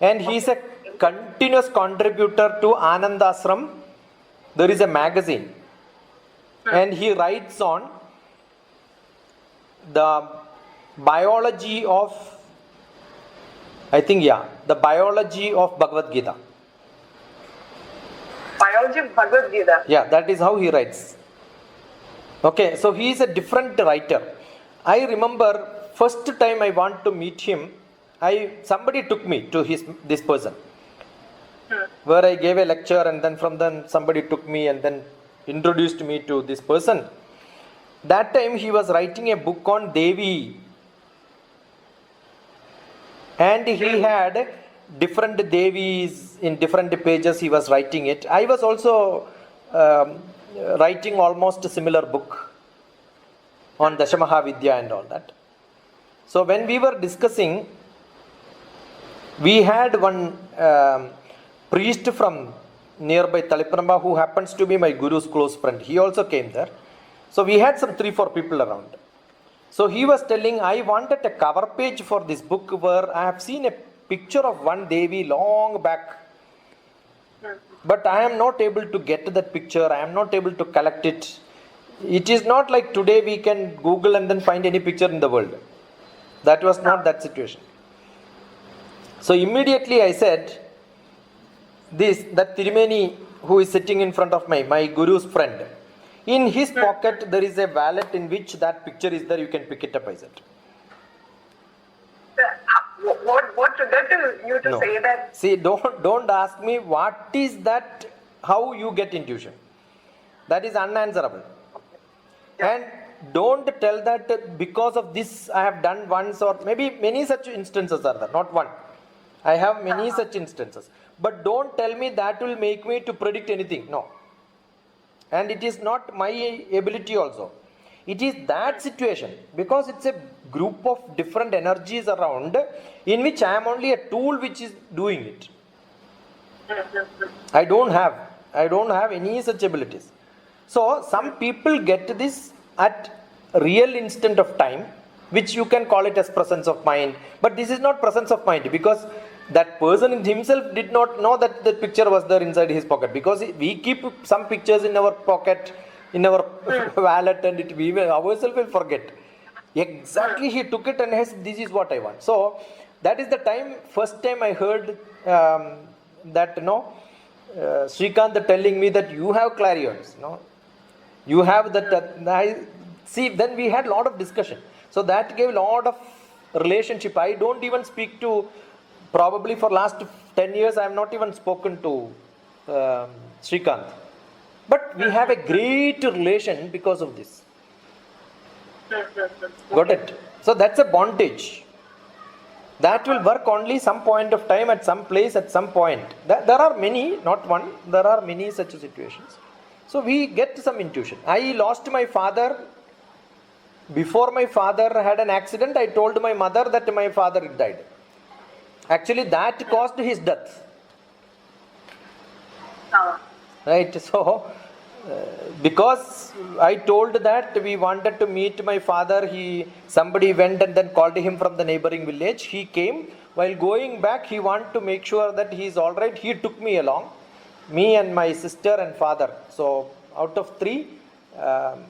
And he is a continuous contributor to Anandashram. There is a magazine. And he writes on the biology of, the biology of Bhagavad Gita. Biology of Bhagavad Gita. Yeah, that is how he writes. Okay, so he is a different writer. I remember first time I want to meet him, somebody took me to this person. Where I gave a lecture and then from then somebody took me and then introduced me to this person. That time he was writing a book on Devi. And he had different Devis in different pages, he was writing it. I was also writing almost a similar book on Dashamahavidya and all that. So when we were discussing, we had one priest from nearby Taliparamba who happens to be my guru's close friend. He also came there. So we had some 3-4 people around. So he was telling, I wanted a cover page for this book where I have seen a picture of one Devi long back. But I am not able to get that picture. I am not able to collect it. It is not like today we can Google and then find any picture in the world. That was not that situation. So immediately I said, that Tirumeni who is sitting in front of my guru's friend, in his pocket there is a wallet in which that picture is there, you can pick it up, I said. Sir, what what triggered you to No. say that? See, don't ask me what is that, how you get intuition. That is unanswerable. And don't tell that because of this I have done once, or maybe many such instances are there, not one. I have many such instances. But don't tell me that will make me to predict anything. No. And it is not my ability also. It is that situation, because it's a group of different energies around, in which I am only a tool which is doing it. I don't have any such abilities. So some people get this at real instant of time, which you can call it as presence of mind, but this is not presence of mind, because that person himself did not know that the picture was there inside his pocket, because we keep some pictures in our pocket, in our wallet, and we ourselves will forget. Exactly, he took it and has, this is what I want. So that is the first time I heard that, Srikanth telling me that you have clairvoyance, you have that. See, then we had a lot of discussion. So that gave a lot of relationship. I don't even speak to, probably for last 10 years, I have not even spoken to Srikanth. But we have a great relation because of this. Got it? So that's a bondage. That will work only some point of time, at some place, at some point. There are many, not one, there are many such situations. So we get some intuition. I lost my father. Before my father had an accident, I told my mother that my father died. Actually, that caused his death. Right? So, because I told that we wanted to meet my father, somebody went and then called him from the neighboring village. He came. While going back, he wanted to make sure that he is all right. He took me along, me and my sister and father. So, out of 3,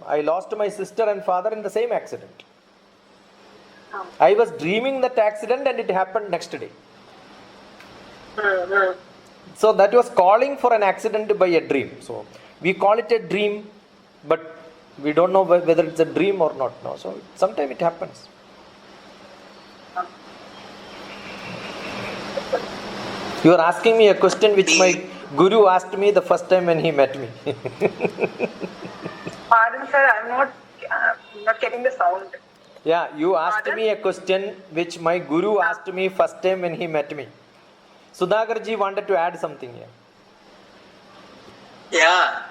I lost my sister and father in the same accident. I was dreaming that accident and it happened next day. So that was calling for an accident by a dream. So we call it a dream, but we don't know whether it's a dream or not. No. So sometimes it happens. You are asking me a question which my guru asked me the first time when he met me. Pardon, sir, I'm not getting the sound. Yeah, you asked Pardon? me a question which my guru asked me first time when he met me. Sudhakarji wanted to add something here. Yeah,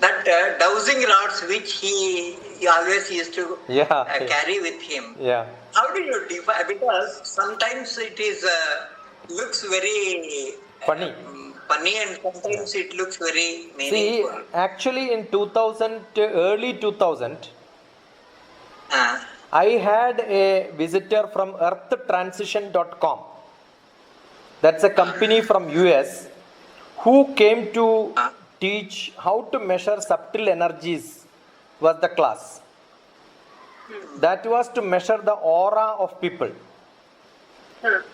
that dowsing rods which he always used to carry with him. Yeah. How do you define? Because sometimes it is looks very Funny. funny, and sometimes it looks very meaningful. See, actually in 2000, early 2000, I had a visitor from earthtransition.com. That's a company from US who came to teach how to measure subtle energies was the class. That was to measure the aura of people.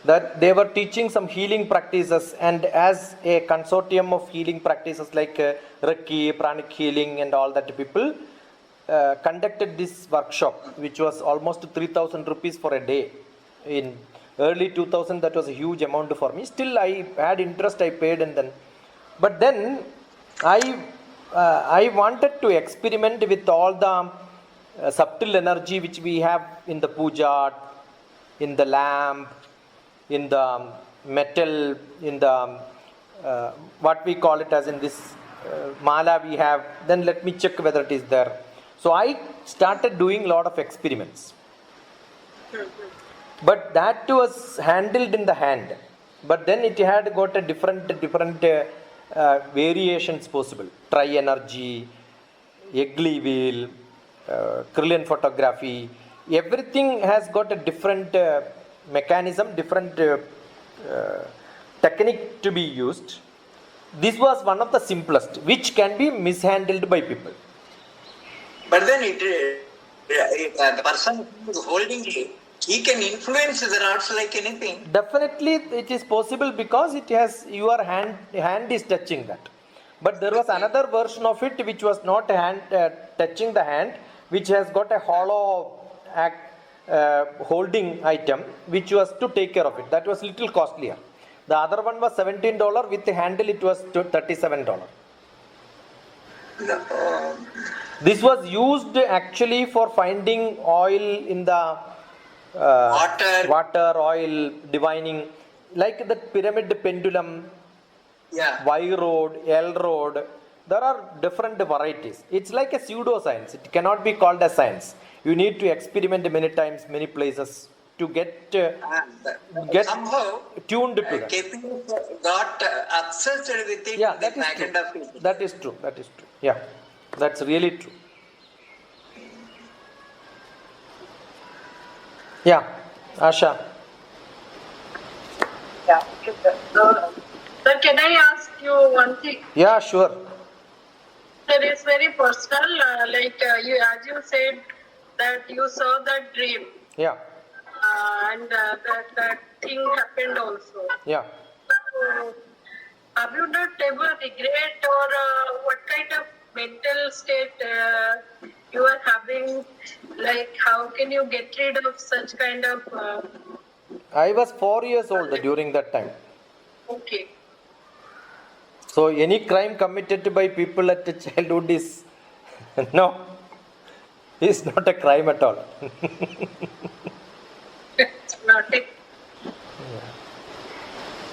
That they were teaching some healing practices, and as a consortium of healing practices like Reiki, Pranic healing and all that, people conducted this workshop, which was almost 3,000 rupees for a day. In early 2000, that was a huge amount for me. Still, I had interest, I paid, and then, but then I wanted to experiment with all the subtle energy which we have in the puja, in the lamp, in the metal, in the what we call it as in this mala we have. Then let me check whether it is there. So I started doing a lot of experiments. But that was handled in the hand. But then it had got a different variations possible. Tri-energy, Egli wheel, Kirlian photography. Everything has got a different mechanism, different technique to be used. This was one of the simplest, which can be mishandled by people. But then the person who is holding it, he can influence the rods like anything. Definitely it is possible, because it has your hand is touching that. But there was another version of it which was not hand touching the hand, which has got a hollow holding item which was to take care of it. That was little costlier. The other one was $17. With the handle, it was $37. This was used actually for finding oil in the water, oil, divining, like the pyramid pendulum, Yeah. Y rod, L rod. There are different varieties. It's like a pseudoscience. It cannot be called as science. You need to experiment many times, many places to get Somehow, tuned to that. KPS got obsessed with it. Yeah, in that the is back true. end of it. That is true. That is true. Yeah, that's really true. Yeah, Asha. Yeah, okay, sir. Sir, can I ask you one thing? Yeah, sure. Sir, it's very personal. You, as you said, that you saw that dream, Yeah, and that thing happened also. yeah. So, have you not ever regret, or what kind of mental state you are having? Like, how can you get rid of such kind of? I was 4 years old during that time. Okay. So any crime committed by people at childhood is no, is not a crime at all. It's not a,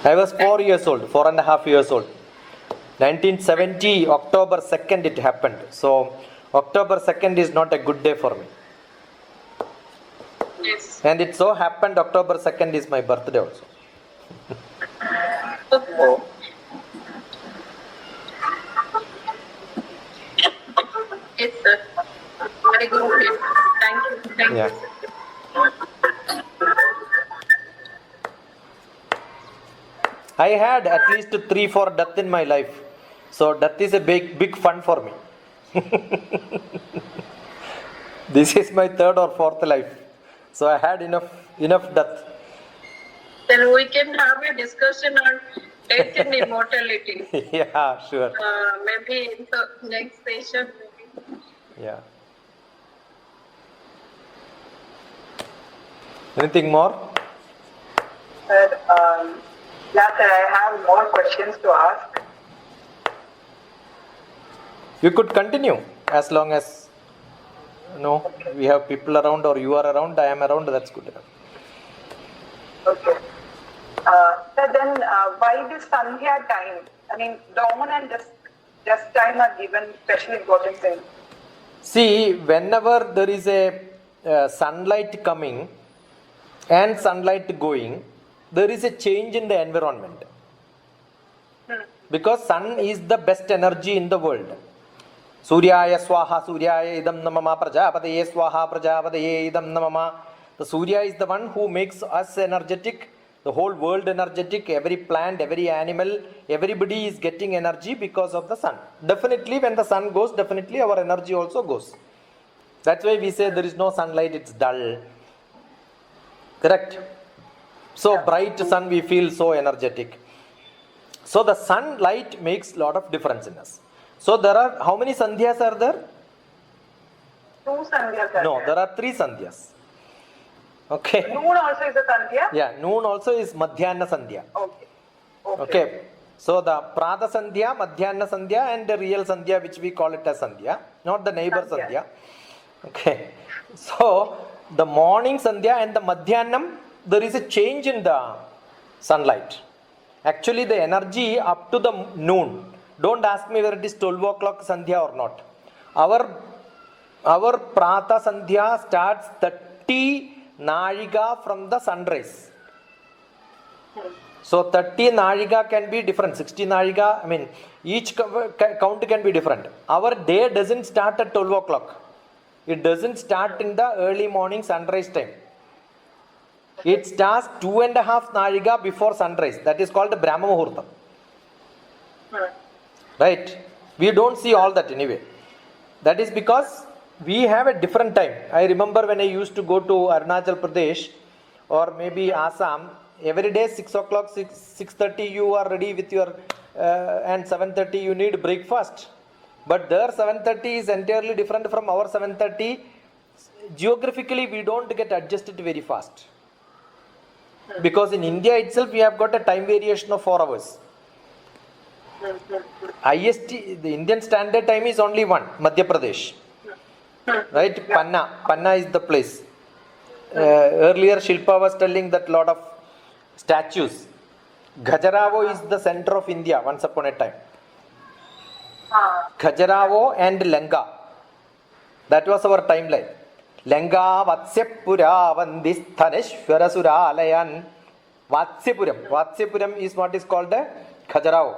I was 4 years old, 4.5 years old. 1970, October 2nd it happened. So October 2nd is not a good day for me. yes. And it so happened October 2nd is my birthday also. Okay. Yes, sir. Very good. Thank you. Thank Yeah. you. I had at least 3-4 deaths in my life. So death is a big fun for me. This is my 3rd or 4th life. So I had enough death. Then we can have a discussion on death and immortality. Yeah, sure. Maybe in the next session. Maybe. Yeah. Anything more? Sir, yeah, sir, I have more questions to ask. You could continue as long as we have people around or you are around, I am around, that's good enough. Okay. Sir, then why this Sandhya time? I mean, dawn and just time are given special importance in. See, whenever there is a sunlight coming and sunlight going, there is a change in the environment. Because sun is the best energy in the world. Suryaya swaha suryaya idam namama prajapataye swaha prajapataye idam namama. The Surya is the one who makes us energetic, the whole world energetic, every plant, every animal, everybody is getting energy because of the sun. Definitely when the sun goes, definitely our energy also goes. That's why we say there is no sunlight, it's dull. Correct? So bright sun, we feel so energetic. So the sunlight makes lot of difference in us. So there are, how many sandhyas are there? 2 Sandhyas are No, there. there are 3 sandhyas. Okay. Noon also is a Sandhya? Yeah, noon also is Madhyana Sandhya. Okay. Okay. So the Prada Sandhya, Madhyana Sandhya and the real Sandhya which we call it as Sandhya, not the neighbor Sandhya. Sandhya. Okay. So the morning Sandhya and the Madhyanam, there is a change in the sunlight. Actually the energy up to the noon, don't ask me whether it is 12 o'clock Sandhya or not. Our Prata Sandhya starts 30 Naliga from the sunrise. So 30 Naliga can be different, 60 Naliga, I mean each count can be different. Our day doesn't start at 12 o'clock. It doesn't start in the early morning sunrise time. It starts 2.5 Naliga before sunrise. That is called the Brahma Muhurta. Right? We don't see all that anyway. That is because we have a different time. I remember when I used to go to Arunachal Pradesh or maybe Assam, every day 6 o'clock, 6:30 you are ready with your and 7:30 you need breakfast. But their 7:30 is entirely different from our 7:30. geographically we don't get adjusted very fast. Because in India itself we have got a time variation of 4 hours. IST, the Indian standard time is only one, Madhya Pradesh. Right? Panna is the place. Earlier Shilpa was telling that lot of statues. Khajuraho is the center of India once upon a time. Khajuraho and Lanka. That was our timeline. Lanka Vatsyapura Vandisthaneshwara Suralayan. Vatsypuram is what is called a Khajuraho.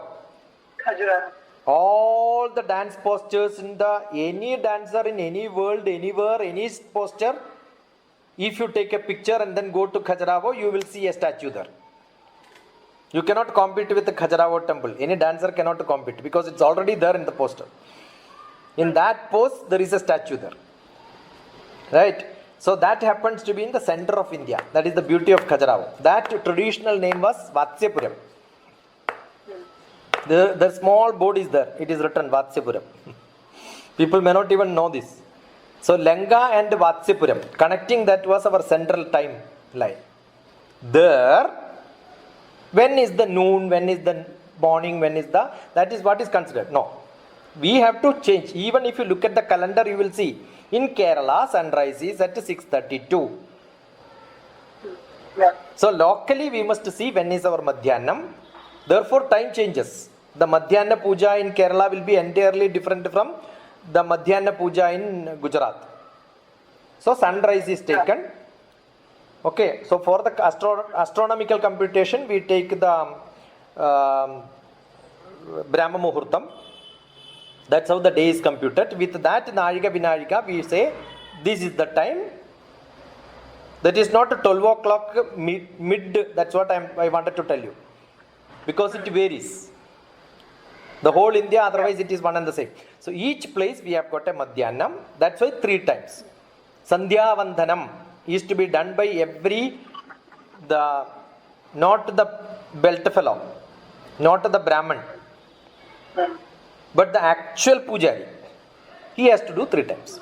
All the dance postures in the any dancer in any world, anywhere, any posture, if you take a picture and then go to Khajuraho, you will see a statue there. You cannot compete with the Khajuraho temple. Any dancer cannot compete because it's already there in the poster. In that pose, there is a statue there. Right? So that happens to be in the center of India. That is the beauty of Khajuraho. That traditional name was Vatsypuram. The small board is there. It is written Vatsypuram. People may not even know this. So Lanka and Vatsypuram, connecting that was our central time line. There, when is the noon, when is the morning, when is the, that is what is considered. No. We have to change. Even if you look at the calendar, you will see in Kerala, sunrise is at 6:32. So locally, we must see when is our Madhyanam. Therefore, time changes. The Madhyana Puja in Kerala will be entirely different from the Madhyana Puja in Gujarat. So, sunrise is taken. Okay, so for the astronomical computation, we take the Brahma Muhurtam. That's how the day is computed. With that, Narika Vinarika, we say this is the time. That is not 12 o'clock mid. That's what I wanted to tell you. Because it varies. The whole India, otherwise it is one and the same. So each place we have got a Madhyanam. That's why 3 times. Sandhya Vandhanam is to be done by not the belt fellow, not the Brahman, but the actual Pujari. He has to do 3 times.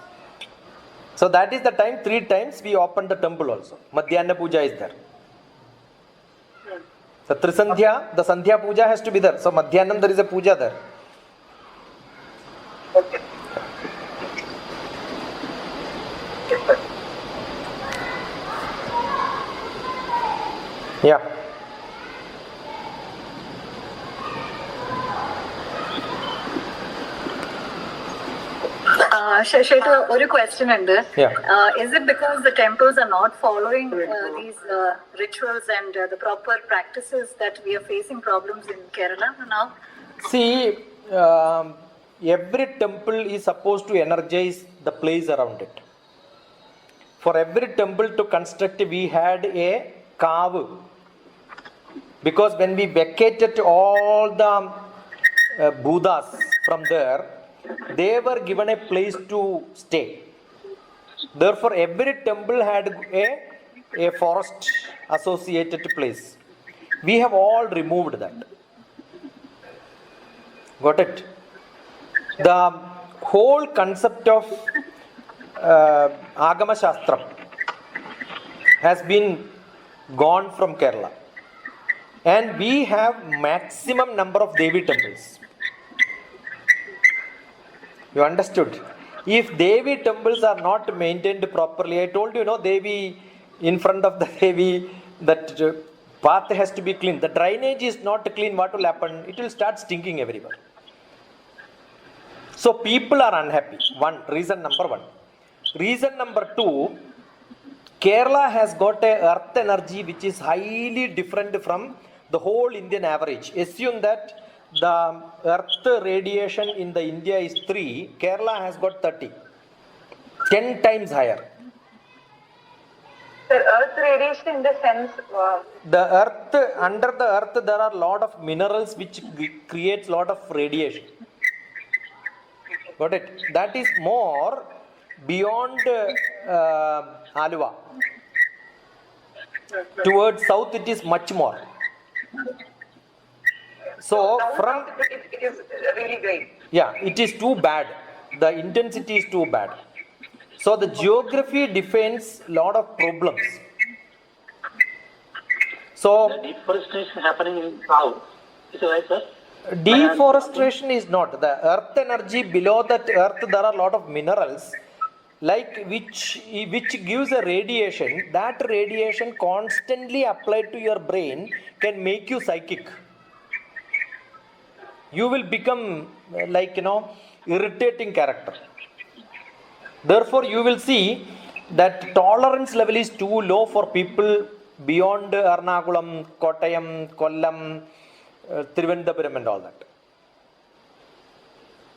So that is the time, 3 times we open the temple also. Madhyana Puja is there. So Trisandhya, the Sandhya Puja has to be there. So Madhyanam there is a Puja there. Okay. Yeah. Sheta, ഒരു question ഉണ്ട്. Yeah. Is it because the temples are not following these rituals and the proper practices that we are facing problems in Kerala now? See, every temple is supposed to energize the place around it. For every temple to construct, we had a kavu. Because when we vacated all the Buddhas from there, they were given a place to stay. Therefore, every temple had a forest associated place. We have all removed that. Got it? The whole concept of Agama Shastram has been gone from Kerala. And we have maximum number of Devi temples. You understood? If Devi temples are not maintained properly, I told you, Devi, in front of the Devi, that path has to be clean. The drainage is not clean, what will happen? It will start stinking everywhere. So people are unhappy. Reason number 1. Reason number 2, Kerala has got a earth energy which is highly different from the whole Indian average. Assume that the earth radiation in the India is 3, Kerala has got 30. 10 times higher. The earth radiation in the sense the earth, under the earth there are a lot of minerals which creates lot of radiation. Got it? That is more beyond Alua. Towards south it is much more. So from it is really great. yeah, it is too bad. The intensity is too bad. So the geography defines a lot of problems. So The deforestation happening in south. Is it right, sir? deforestation is not. The earth energy, below that earth there are a lot of minerals like which gives a radiation. That radiation constantly applied to your brain can make you psychic. You will become irritating character. Therefore you will see that tolerance level is too low for people beyond Ernakulam, Kottayam, Kollam, Trivandrum and all that.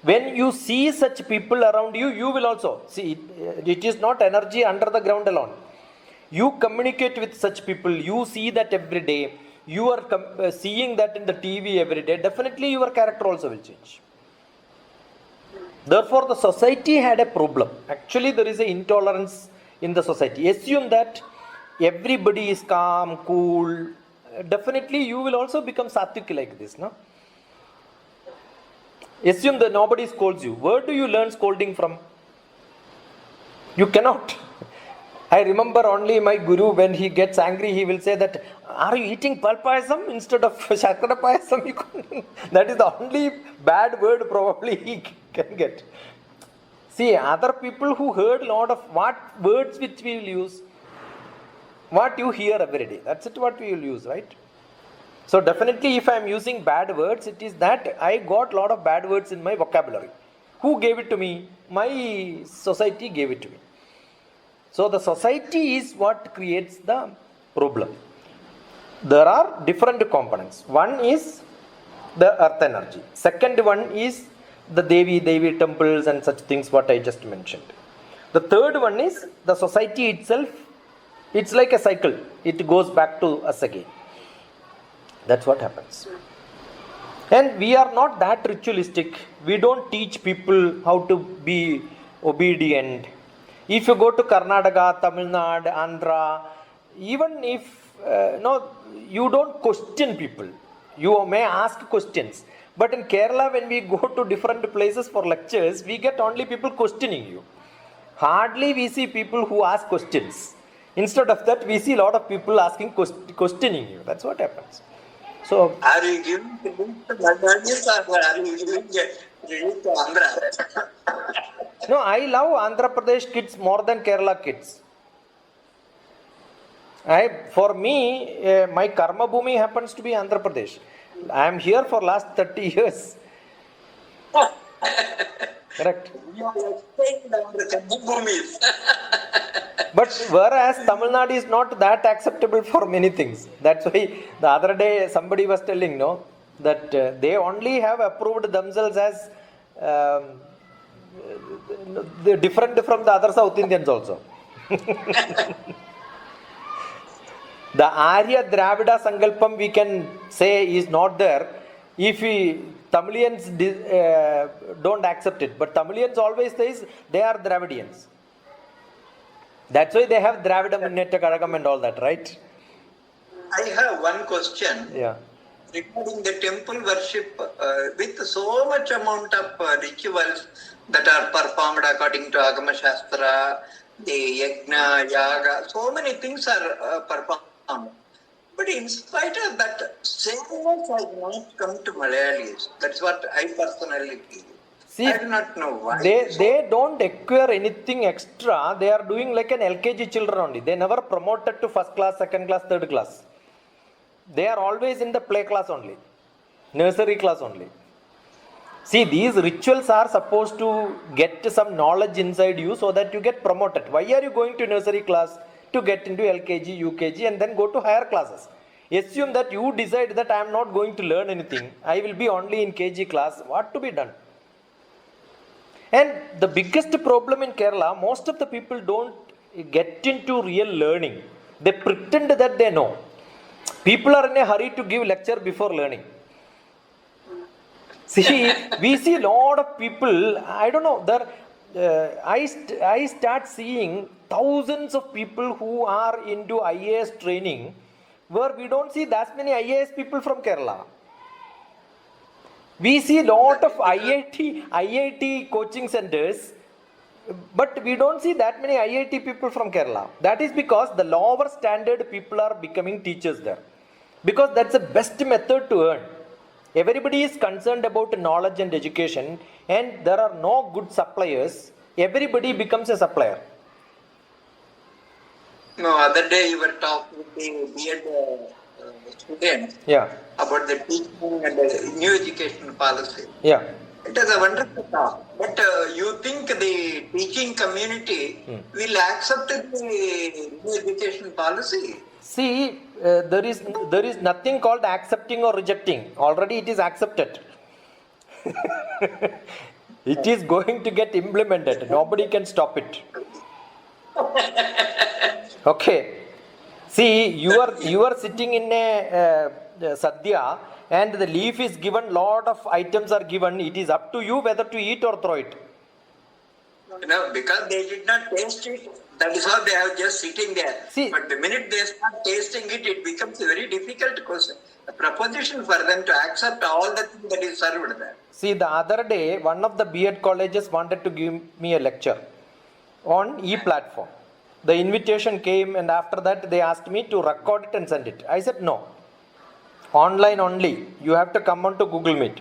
When you see such people around you, you will also see it is not energy under the ground alone. You communicate with such people, you see that every day, you are seeing that in the TV every day, definitely your character also will change. Therefore, the society had a problem. Actually, there is an intolerance in the society. Assume that everybody is calm, cool. Definitely, you will also become sattvic like this, no? Assume that nobody scolds you. Where do you learn scolding from? You cannot. I remember only my guru, when he gets angry, he will say that, are you eating palpayasam instead of shakara payasam? That is the only bad word probably he can get. See, other people who heard a lot of what words which we will use, what you hear every day, that's it what we will use, right? So definitely if I am using bad words, it is that I got a lot of bad words in my vocabulary. Who gave it to me? My society gave it to me. So the society is what creates the problem. There are different components. One is the earth energy. Second one is the Devi temples and such things what I just mentioned. The third one is the society itself. It's like a cycle. It goes back to us again. That's what happens. And we are not that ritualistic. We don't teach people how to be obedient. If you go to Karnataka, Tamil Nadu, Andhra, even if you don't question people, you may ask questions. But in Kerala, when we go to different places for lectures, we get only people questioning you. Hardly we see people who ask questions. Instead of that, we see a lot of people questioning you. That's what happens. So, Are you giving the Bangladeshis or are you giving credit to Andhra? no, I love Andhra Pradesh kids more than Kerala kids. For me, my karma bhumi happens to be Andhra Pradesh. I am here for last 30 years. Correct. You are explaining the bhumis. But whereas Tamil Nadu is not that acceptable for many things. That's why the other day somebody was telling, that they only have approved themselves as different from the other South Indians also. The Arya Dravida Sankalpam we can say is not there if Tamilians don't accept it. But Tamilians always says they are Dravidians. That's why they have Dravida Munneta Kazhagam and all that, right? I have one question. Yeah. Regarding the temple worship, with so much amount of rituals that are performed according to Agama Shastra, the Yajna, Yaga, so many things are performed. But in spite of that, sameness has not come to Malayalis. That's what I personally feel. See, I do not know why. They don't acquire anything extra. They are doing like an LKG children only. They never promoted to first class, second class, third class. They are always in the play class only, nursery class only. See, these rituals are supposed to get some knowledge inside you so that you get promoted. Why are you going to nursery class? To get into LKG, UKG and then go to higher classes. Assume that you decide that I am not going to learn anything. I will be only in KG class. What to be done? And the biggest problem in Kerala, most of the people don't get into real learning. They pretend that they know. People are in a hurry to give lecture before learning. See, we see a lot of people, I don't know, I start seeing thousands of people who are into IAS training where we don't see that many IAS people from Kerala. We see a lot of IIT coaching centers But we don't see that many IIT people from Kerala. That is because the lower standard people are becoming teachers there. Because that's the best method to earn. Everybody is concerned about knowledge and education, and there are no good suppliers. Everybody becomes a supplier. No, other day you were talking with the B.Ed students Yeah, about the teaching and the new education policy. yeah. It is a wonderful talk. But you think the teaching community will accept the new education policy? See, there is nothing called accepting or rejecting. Already it is accepted. It is going to get implemented. Nobody can stop it. Okay. See, you are sitting in a sadhya, and the leaf is given. Lot of items are given. It is up to you whether to eat or throw it. Because they did not taste it. That is how they are just sitting there. See, but the minute they start tasting it, it becomes a very difficult question. A proposition for them to accept all the things that is served there. see, the other day, one of the B.Ed colleges wanted to give me a lecture on e-platform. The invitation came, and after that they asked me to record it and send it. I said no. Online only. You have to come on to Google Meet.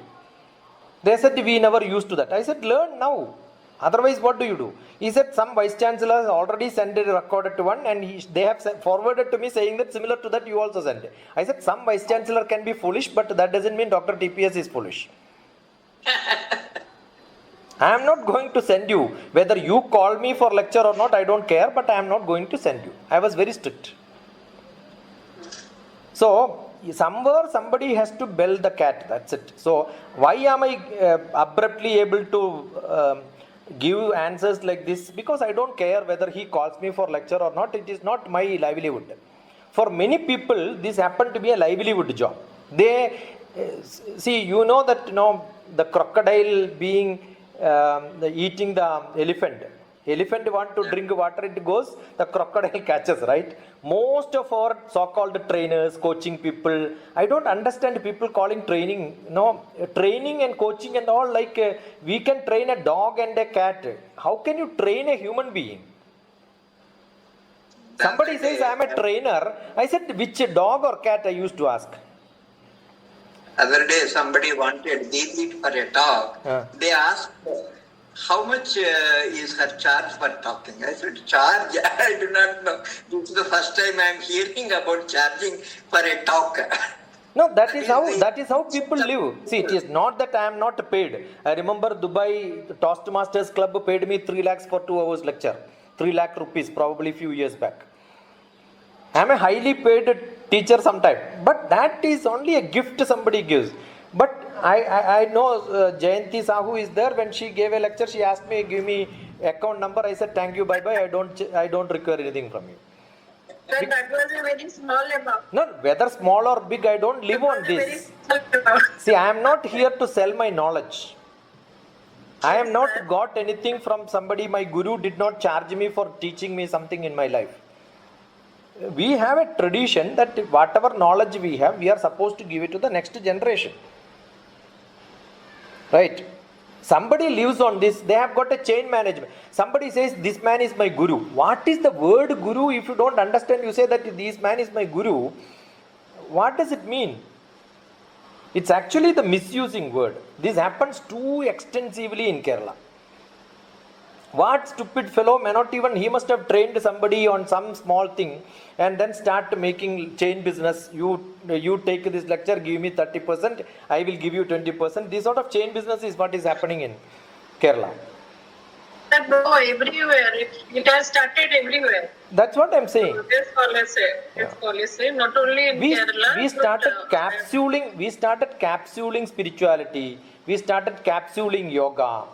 They said we never used to that. I said learn now. Otherwise, what do you do? He said some vice chancellors already sent a recorded one, and they have forwarded to me saying that similar to that you also send it. I said some vice chancellor can be foolish, but that doesn't mean Dr. TPS is foolish. I am not going to send you. Whether you call me for lecture or not, I don't care, but I am not going to send you. I was very strict. So, somewhere somebody has to bell the cat. That's it. So, why am I abruptly able to give answers like this? Because I don't care whether he calls me for lecture or not. It is not my livelihood. For many people, this happened to be a livelihood job. They see, you know that the crocodile being eating the elephant. Elephant want to drink water, it goes, the crocodile catches, right? Most of our so-called trainers, coaching people, I don't understand people calling training, training and coaching and all, like we can train a dog and a cat. How can you train a human being? Somebody says I am a trainer. I said, which dog or cat? I used to ask. Other day somebody wanted Devi for a talk. They asked, how much is her charge for talking? I said, charge? I do not know. This is the first time I am hearing about charging for a talk. No, that is how people live. See, it is not that I am not paid. I remember Dubai Toastmasters Club paid me 3 lakhs for 2 hours lecture. 3 lakh rupees, probably a few years back. I am a highly paid teacher sometime, but that is only a gift somebody gives. But I know Jayanti Sahu is there. When she gave a lecture, she asked me, give me account number. I said, thank you, bye bye. I don't require anything from you. Then that was a very small amount. No, whether small or big, I don't live on this. See, I am not here to sell my knowledge. I am not got anything from somebody. My guru did not charge me for teaching me something in my life. We have a tradition that whatever knowledge we have, we are supposed to give it to the next generation. Right? Somebody lives on this, they have got a chain management. Somebody says, this man is my guru. What is the word guru? If you don't understand, you say that this man is my guru. What does it mean? It's actually the misusing word. This happens too extensively in Kerala. What stupid fellow may not even, he must have trained somebody on some small thing and then start making chain business. You take this lecture, give me 30%, I will give you 20%. This sort of chain business is what is happening in Kerala. No, everywhere. It has started everywhere. That's what I'm saying. This policy, not only in Kerala. We started capsuling spirituality. We started capsuling yoga.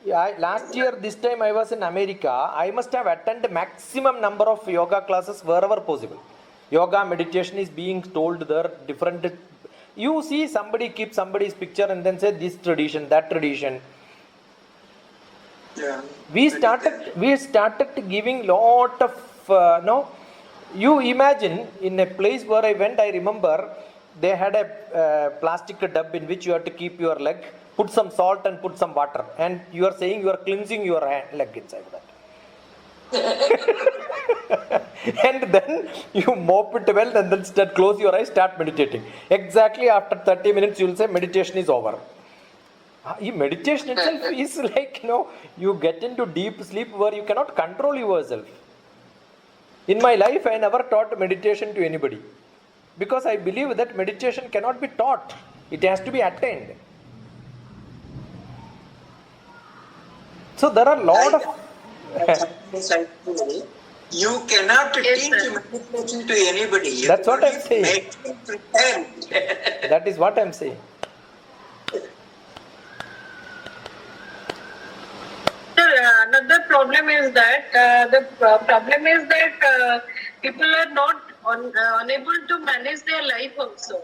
Last year, this time I was in America, I must have attended maximum number of yoga classes wherever possible. Yoga, meditation is being told there, different. You see somebody keep somebody's picture and then say this tradition, that tradition. Yeah. We started giving lot of, you imagine in a place where I went, I remember they had a plastic tub in which you have to keep your leg put some salt and put some water, and you are saying you are cleansing your leg inside that. And then you mop it well and then start, close your eyes, start meditating. Exactly after 30 minutes, you will say meditation is over. Meditation itself is like, you get into deep sleep where you cannot control yourself. In my life, I never taught meditation to anybody because I believe that meditation cannot be taught. It has to be attained. So there are a lot of... You cannot Yes, teach sir. meditation to anybody. You That's what I'm only saying. make them pretend. That is what I am saying. Sir, another problem is that people are not unable to manage their life also,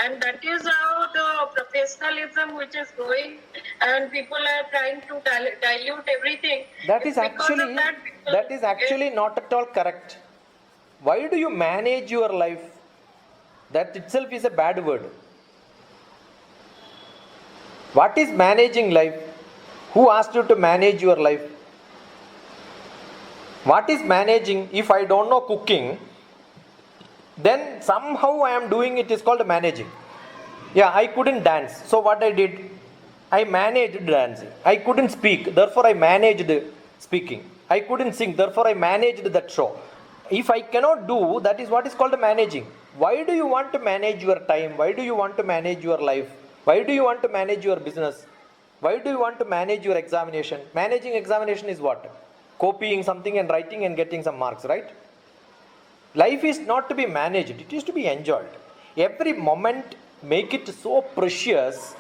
and that is how the professionalism which is growing, and people are trying to dilute everything. That is Because of actually that, people- not at all correct. Why do you manage your life? That itself is a bad word. What is managing life? Who asked you to manage your life? What is managing? If I don't know cooking, then somehow I am doing it is called managing. Yeah, I couldn't dance. So what I did? I managed dancing. I couldn't speak. Therefore, I managed speaking. I couldn't sing. Therefore, I managed that show. If I cannot do, that is what is called managing. Why do you want to manage your time? Why do you want to manage your life? Why do you want to manage your business? Why do you want to manage your examination? Managing examination is what? Copying something and writing and getting some marks, right? Life is not to be managed. It is to be enjoyed. Every moment, make it so precious.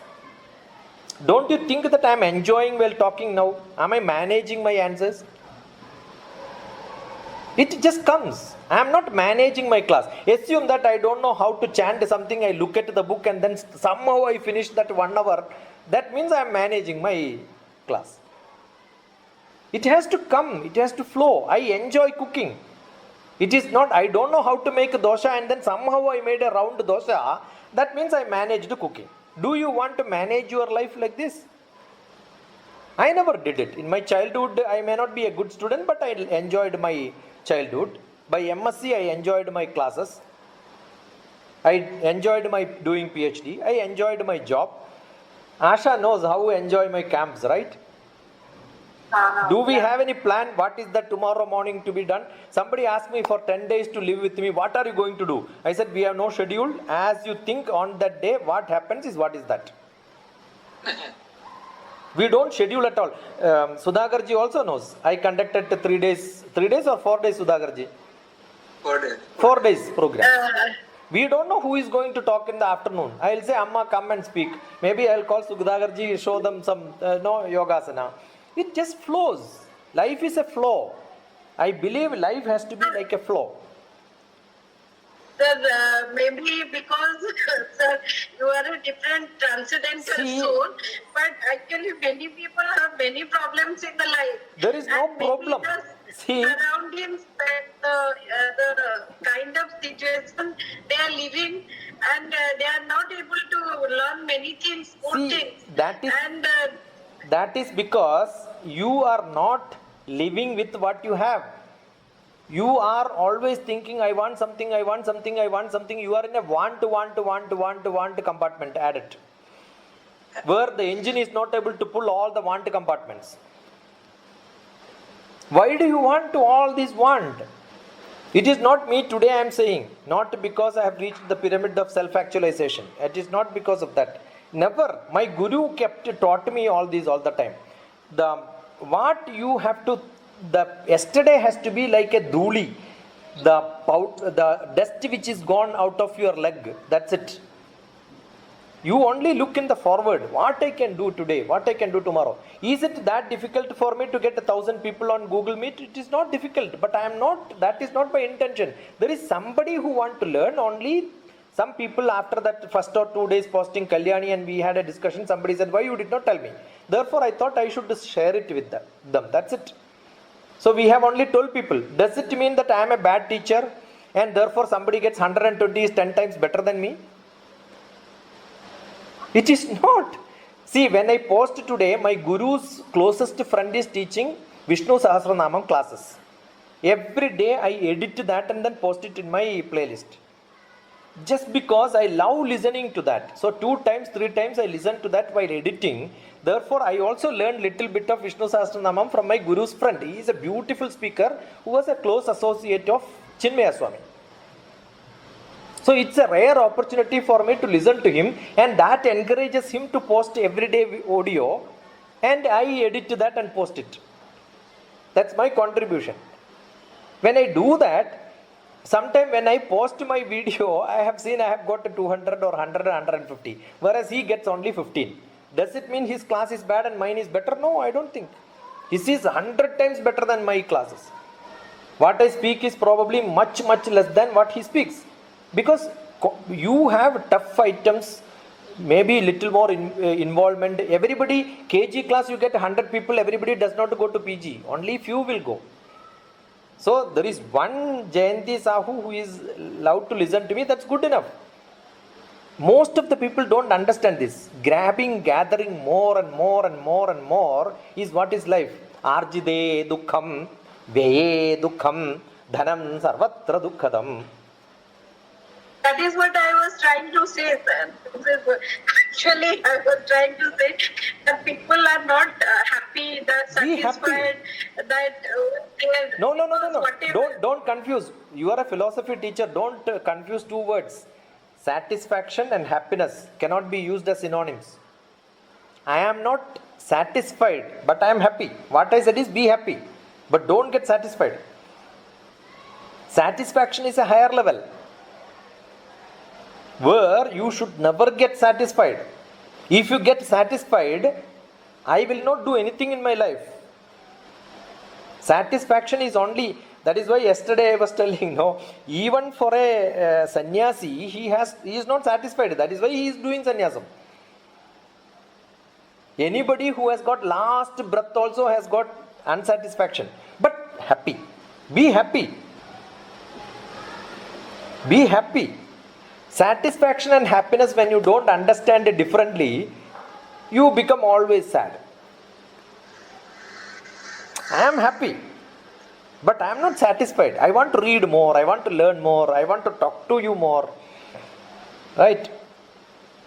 Don't you think that I am enjoying while talking now? Am I managing my answers? It just comes. I am not managing my class. Assume that I don't know how to chant something. I look at the book and then somehow I finish that 1 hour. That means I am managing my class. It has to come. It has to flow. I enjoy cooking. It is not, I don't know how to make a dosha and then somehow I made a round dosha. That means I managed cooking. Do you want to manage your life like this? I never did it. In my childhood, I may not be a good student, but I enjoyed my childhood. By MSc, I enjoyed my classes. I enjoyed my doing PhD. I enjoyed my job. Asha knows how I enjoy my camps, right? Do we have any plan? What is that tomorrow morning to be done? Somebody asked me for 10 days to live with me. What are you going to do? I said, we have no schedule. As you think on that day, what happens is what is that? We don't schedule at all. Sudhagarji also knows. I conducted 3 days or 4 days, Sudhagarji? 4 days. 4 days program. We don't know who is going to talk in the afternoon. I'll say, Amma, come and speak. Maybe I'll call Sudhagarji, show them some yogasana. It just flows. Life is a flow. I believe life has to be like a flow. Sir, maybe because sir, you are a different transcendental soul, but actually many people have many problems in the life. There is no And maybe problem. the See, surroundings and the kind of situation they are living, and they are not able to learn many things, good See, things. that is- And that is because you are not living with what you have. You are always thinking, I want something, I want something, I want something. You are in a want compartment added, where the engine is not able to pull all the want compartments. Why do you want to all this want? It is not me today I am saying, not because I have reached the pyramid of self-actualization. It is not because of that. Never. My guru taught me all this all the time. Yesterday has to be like a dhuli. The dust which is gone out of your leg. That's it. You only look in the forward. What I can do today, what I can do tomorrow. Is it that difficult for me to get 1,000 people on Google Meet? It is not difficult, but I am not, that is not my intention. There is somebody who want to learn only. Some people after that first or 2 days posting Kalyani and we had a discussion, somebody said, why you did not tell me? Therefore, I thought I should share it with them. That's it. So we have only told people. Does it mean that I am a bad teacher and therefore somebody gets 120 is 10 times better than me? It is not. See, when I post today, my guru's closest friend is teaching Vishnu Sahasranamam classes. Every day I edit that and then post it in my playlist. Just because I love listening to that. So 2 times, 3 times I listen to that while editing. Therefore, I also learned little bit of Vishnu Sahasranamam from my guru's friend. He is a beautiful speaker who was a close associate of Chinmaya Swami. So it's a rare opportunity for me to listen to him, and that encourages him to post everyday audio, and I edit that and post it. That's my contribution. When I do that, sometime when I post my video, I have seen I have got 200 or 100 or 150, whereas he gets only 15. Does it mean his class is bad and mine is better? No, I don't think. His is 100 times better than my classes. What I speak is probably much, much less than what he speaks. Because you have tough items, maybe little more involvement. Everybody, KG class you get 100 people, everybody does not go to PG. Only few will go. So there is one Jayanti Sahu who is allowed to listen to me, that's good enough. Most of the people don't understand this. Gathering more and more and more and more is what is life. Arjide dukkham, veye dukkham, dhanam sarvatra dukkhadam. That is what I was trying to say, sir. Actually, I was trying to say that people are not happy, they're Be happy. satisfied, that they're... No. whatever. Don't confuse. You are a philosophy teacher. Don't confuse 2 words. Satisfaction and happiness cannot be used as synonyms. I am not satisfied, but I am happy. What I said is be happy, but don't get satisfied. Satisfaction is a higher level, where you should never get satisfied. If you get satisfied, I will not do anything in my life. Satisfaction is only, that is why yesterday I was telling, no, even for a sannyasi, he is not satisfied. That is why he is doing sannyasam. Anybody who has got last breath also has got unsatisfaction. But happy. Be happy. Be happy. Satisfaction and happiness, when you don't understand it differently, you become always sad. I am happy, but I am not satisfied. I want to read more, I want to learn more, I want to talk to you more. Right?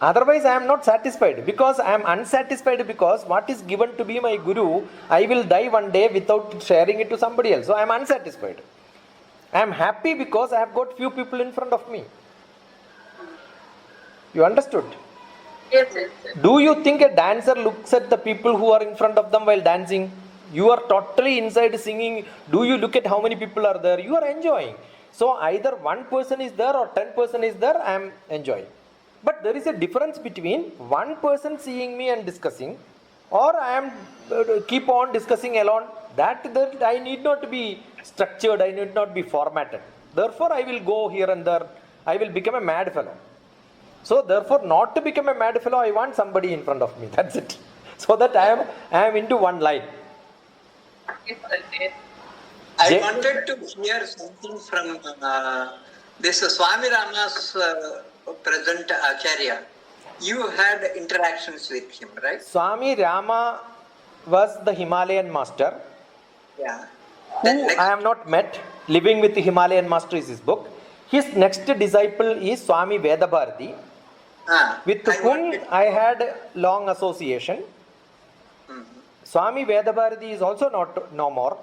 Otherwise, I am not satisfied, because I am unsatisfied, because what is given to be my guru, I will die one day without sharing it to somebody else. So I am unsatisfied. I am happy because I have got few people in front of me. You understood? Yes, yes, yes. Do you think a dancer looks at the people who are in front of them while dancing? You are totally inside singing. Do you look at how many people are there? You are enjoying. So either one person is there or 10 person is there, I am enjoying. But there is a difference between one person seeing me and discussing, or I am keep on discussing alone. That I need not be structured, I need not be formatted. Therefore, I will go here and there. I will become a mad fellow. So therefore, not to become a mad fellow, I want somebody in front of me. That's it. So that I am into one line. Yes, sir, yes. I wanted to hear something from this Swami Rama's present Acharya. You had interactions with him, right? Swami Rama was the Himalayan master, Yeah. who I have not met. Living with the Himalayan master is his book. His next disciple is Swami Vedabharati, with whom I had long association. Swami Vedabharati is also no more.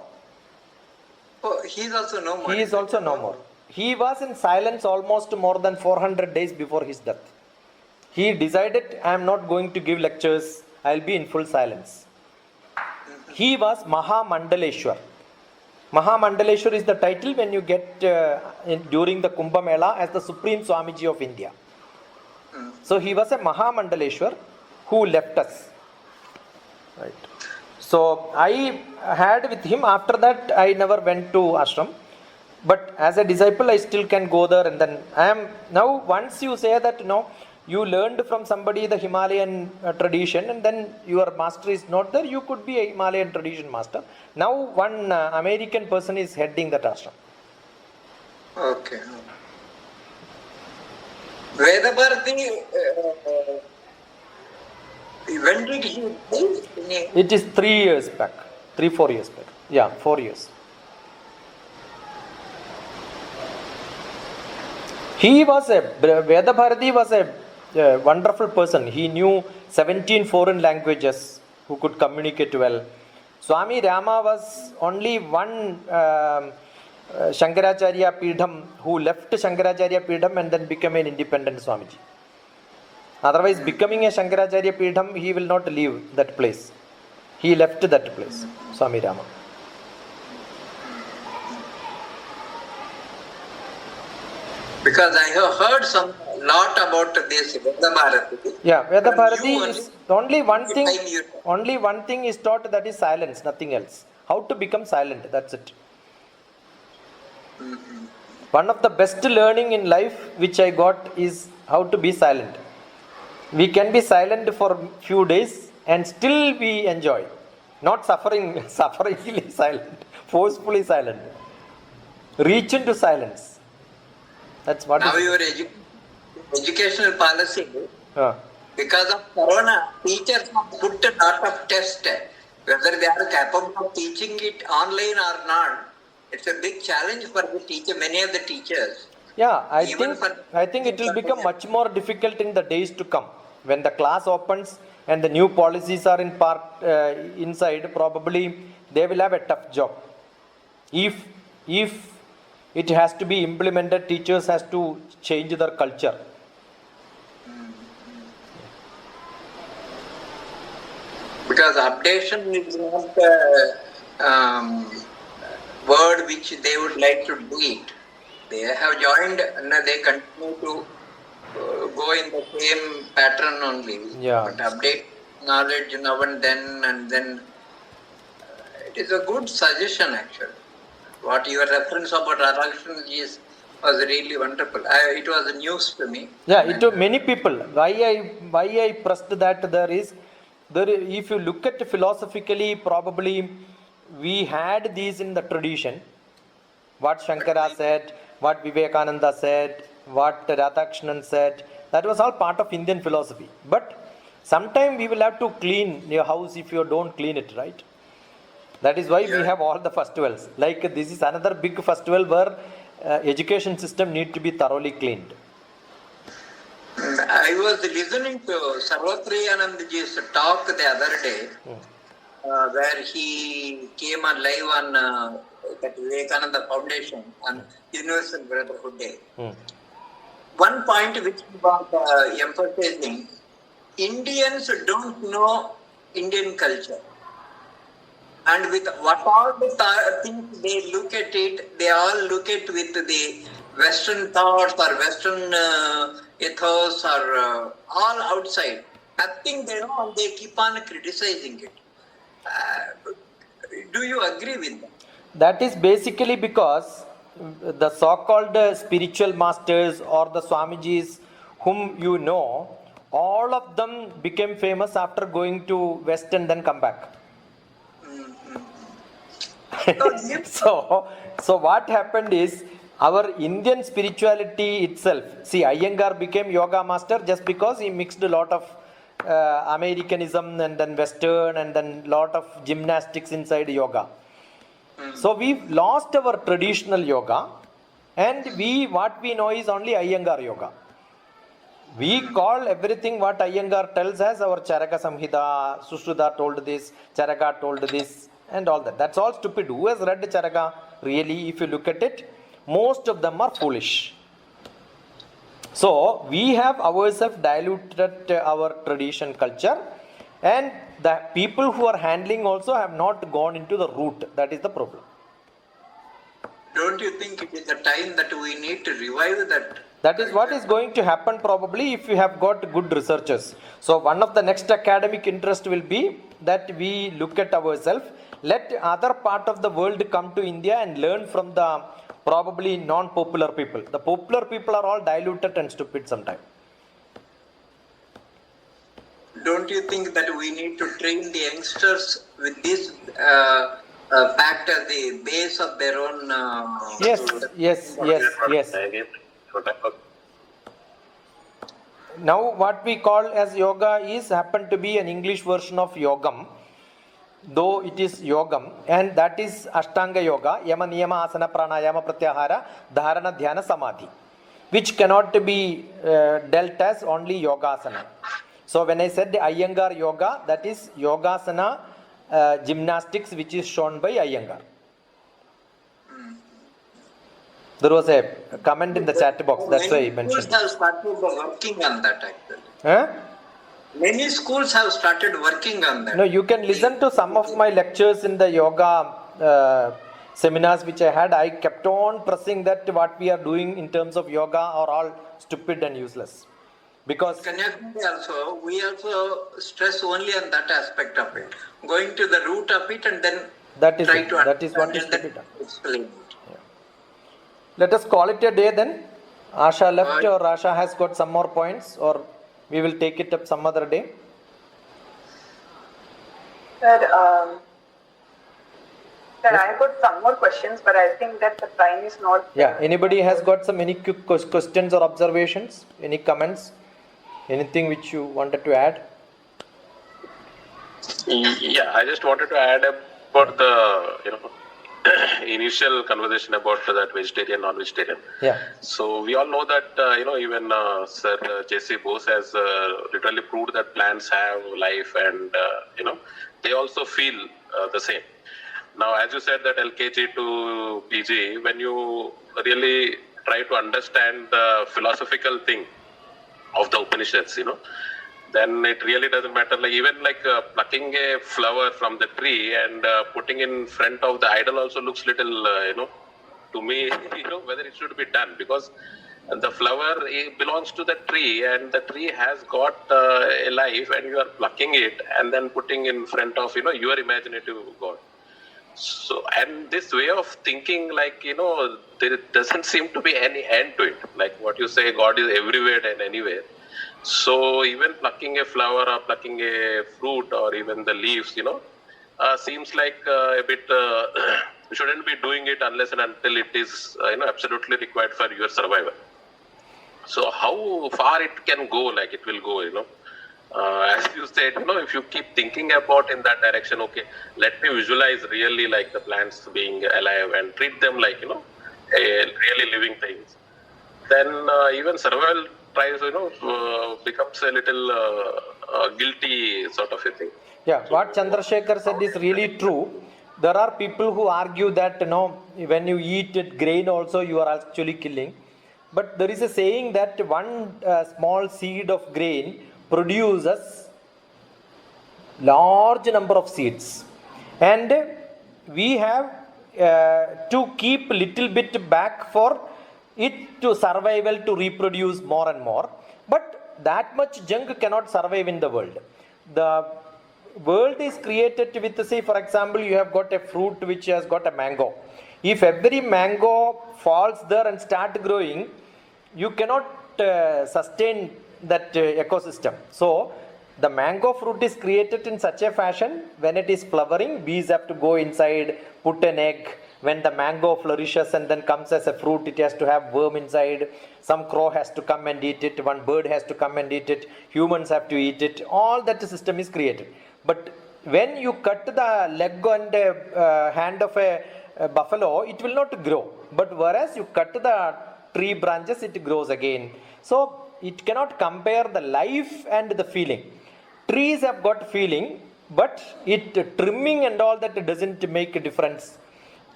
Oh, he is also no more. He is also no more. He was in silence almost more than 400 days before his death. He decided, I am not going to give lectures, I will be in full silence. He was Mahamandaleshwar. Mahamandaleshwar is the title when you get during the Kumbh Mela as the Supreme Swamiji of India. So he was a Mahamandaleshwar who left us. Right. So I had with him, after that I never went to ashram. But as a disciple I still can go there, and then I am now, once you say that you learned from somebody the Himalayan tradition, and then your master is not there, you could be a Himalayan tradition master. Now one American person is heading that ashram. Okay. Vedabharati, When did he die? It is 3 years back, 3-4 years back. Yeah, 4 years. He was Veda Bharati was a wonderful person. He knew 17 foreign languages, who could communicate well. Swami Rama was only one Shankaracharya Pidham who left Shankaracharya Pidham and then became an independent Swamiji. Otherwise, becoming a Shankaracharya Pidham, he will not leave that place. He left that place, Swami Rama. Because I have heard some lot about this Veda Bharati. Yeah, Veda Bharati You is only one thing. time you- Only one thing is taught, that is silence, nothing else. How to become silent. That's it. One of the best learning in life which I got is how to be silent. We can be silent for few days and still we enjoy. Not sufferingly silent, forcefully silent. Reach into silence. That's what Now is. your educational policy, Uh, because of Corona, teachers have put a lot of test, whether they are capable of teaching it online or not. It's a big challenge for the teacher, many of the teachers. Yeah, Even I think it will become much more difficult in the days to come. When the class opens and the new policies are inside, probably they will have a tough job. If it has to be implemented, teachers has to change their culture. Because updation is not a word which they would like to do it. They have joined and they continue to go in the same pattern only. Yeah. But update knowledge now and then it is a good suggestion actually. What your reference about Radhakrishnan was really wonderful. It was a news to me. Yeah, it to many people. Why I pressed that if you look at philosophically, probably we had these in the tradition. What Shankara said, what Vivekananda said, what Radhakrishnan said, that was all part of Indian philosophy. But sometime we will have to clean your house if you don't clean it, right? That is why we have all the festivals. Like this is another big festival where education system need to be thoroughly cleaned. I was listening to Sarvatri Anandji's talk the other day, where he came on live on that Vivekananda Foundation on Universal Brotherhood Day. One point which he was emphasizing, Indians don't know Indian culture. And with what all the things they look at it, they all look at with the Western thoughts or Western ethos or all outside. Nothing they know, and they keep on criticizing it. Do you agree with that? That is basically because the so-called spiritual masters or the Swamijis whom you know, all of them became famous after going to West and then come back. So what happened is, our Indian spirituality itself, see, Iyengar became yoga master just because he mixed a lot of Americanism and then Western and then lot of gymnastics inside yoga. So we've lost our traditional yoga, and what we know is only Iyengar yoga. We call everything what Iyengar tells as our Charaka Samhita, Sushruta told this, Charaka told this, and all that. That's all stupid. Who has read Charaka? Really, if you look at it, most of them are foolish. So we have ourselves diluted our tradition culture, and the people who are handling also have not gone into the root. That is the problem. Don't you think it is the time that we need to revive that? That is what is going to happen probably if you have got good researchers. So one of the next academic interest will be that we look at ourselves, let other part of the world come to India and learn from the probably non-popular people. The popular people are all diluted and stupid sometimes. Don't you think that we need to train the youngsters with this fact as the base of their own? Yes. Now what we call as yoga is happen to be an English version of yogam, though it is yogam, and that is Ashtanga yoga, yama niyama asana pranayama pratyahara dharana dhyana samadhi, which cannot be dealt as only yogasana. So when I said the Iyengar yoga, that is yogasana gymnastics which is shown by Iyengar. There was a comment in the chat box, that's why I mentioned. Many schools have started working on that actually. Huh? Many schools have started working on that. No, you can listen to some of my lectures in the yoga seminars which I had. I kept on pressing that what we are doing in terms of yoga are all stupid and useless. Because Kanyakumari also, we also stress only on that aspect of it. Going to the root of it and then that is try it. to That is what is to understand be and done. then explain it. Let us call it a day then. Asha left, or Asha has got some more points, or we will take it up some other day. Sir, I've got some more questions, but I think that the time is not. Yeah, anybody has got any quick questions or observations? Any comments? Anything which you wanted to add? Yeah, I just wanted to add about the initial conversation about that vegetarian, non-vegetarian. Yeah. So we all know that even Sir J.C. Bose has literally proved that plants have life, and they also feel the same. Now, as you said that LKG to PG, when you really try to understand the philosophical thing of the Upanishads, then it really doesn't matter. Like even plucking a flower from the tree and putting in front of the idol also looks little, to me, whether it should be done, because the flower belongs to the tree and the tree has got a life, and you are plucking it and then putting in front of, your imaginative God. So, and this way of thinking, there doesn't seem to be any end to it. Like what you say, God is everywhere and anywhere. So even plucking a flower or plucking a fruit or even the leaves, seems like a bit, you shouldn't be doing it unless and until it is, absolutely required for your survival. So how far it can go, like it will go, as you said, if you keep thinking about in that direction, okay, let me visualize really like the plants being alive and treat them like, really living things. Then even survival tries, becomes a little guilty sort of a thing. Yeah, what Chandrasekhar said is really true. There are people who argue that, when you eat it, grain also, you are actually killing. But there is a saying that one small seed of grain produces large number of seeds, and we have to keep little bit back for it to survival, to reproduce more and more. But that much junk cannot survive in the world. The world is created with, say for example, you have got a fruit which has got a mango. If every mango falls there and start growing, you cannot sustain that ecosystem. So the mango fruit is created in such a fashion, when it is flowering, bees have to go inside, put an egg. When the mango flourishes and then comes as a fruit, it has to have worm inside. Some crow has to come and eat it. One bird has to come and eat it. Humans have to eat it. All that system is created. But when you cut the leg and hand of a buffalo, it will not grow. But whereas you cut the tree branches, it grows again. So it cannot compare the life and the feeling. Trees have got feeling, but trimming and all that doesn't make a difference.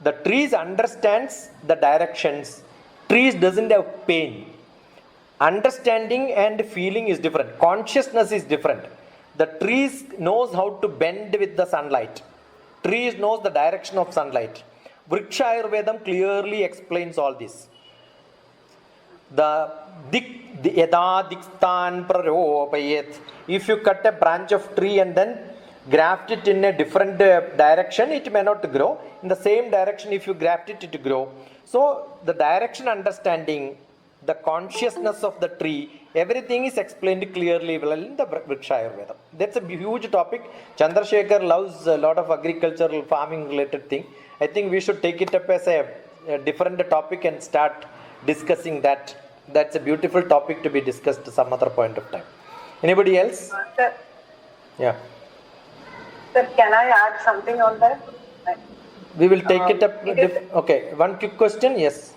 The trees understands the directions. Trees doesn't have pain. Understanding and feeling is different. Consciousness is different. The trees knows how to bend with the sunlight. Trees knows the direction of sunlight. Vriksha Ayurvedam clearly explains all this. The yada dikstan praropayet. If you cut a branch of tree and then graft it in a different direction, it may not grow. In the same direction, if you graft it, it grow. So the direction understanding, the consciousness of the tree, everything is explained clearly well in the Vriksha Ayurveda. That's a huge topic. Chandrasekhar loves a lot of agricultural farming related thing. I think we should take it up as a different topic and start discussing that that's a beautiful topic to be discussed some other point of time. Anybody else? Sir, Yeah. sir, can I add something on that? We will take it up. it is- Okay, one quick question. Yes.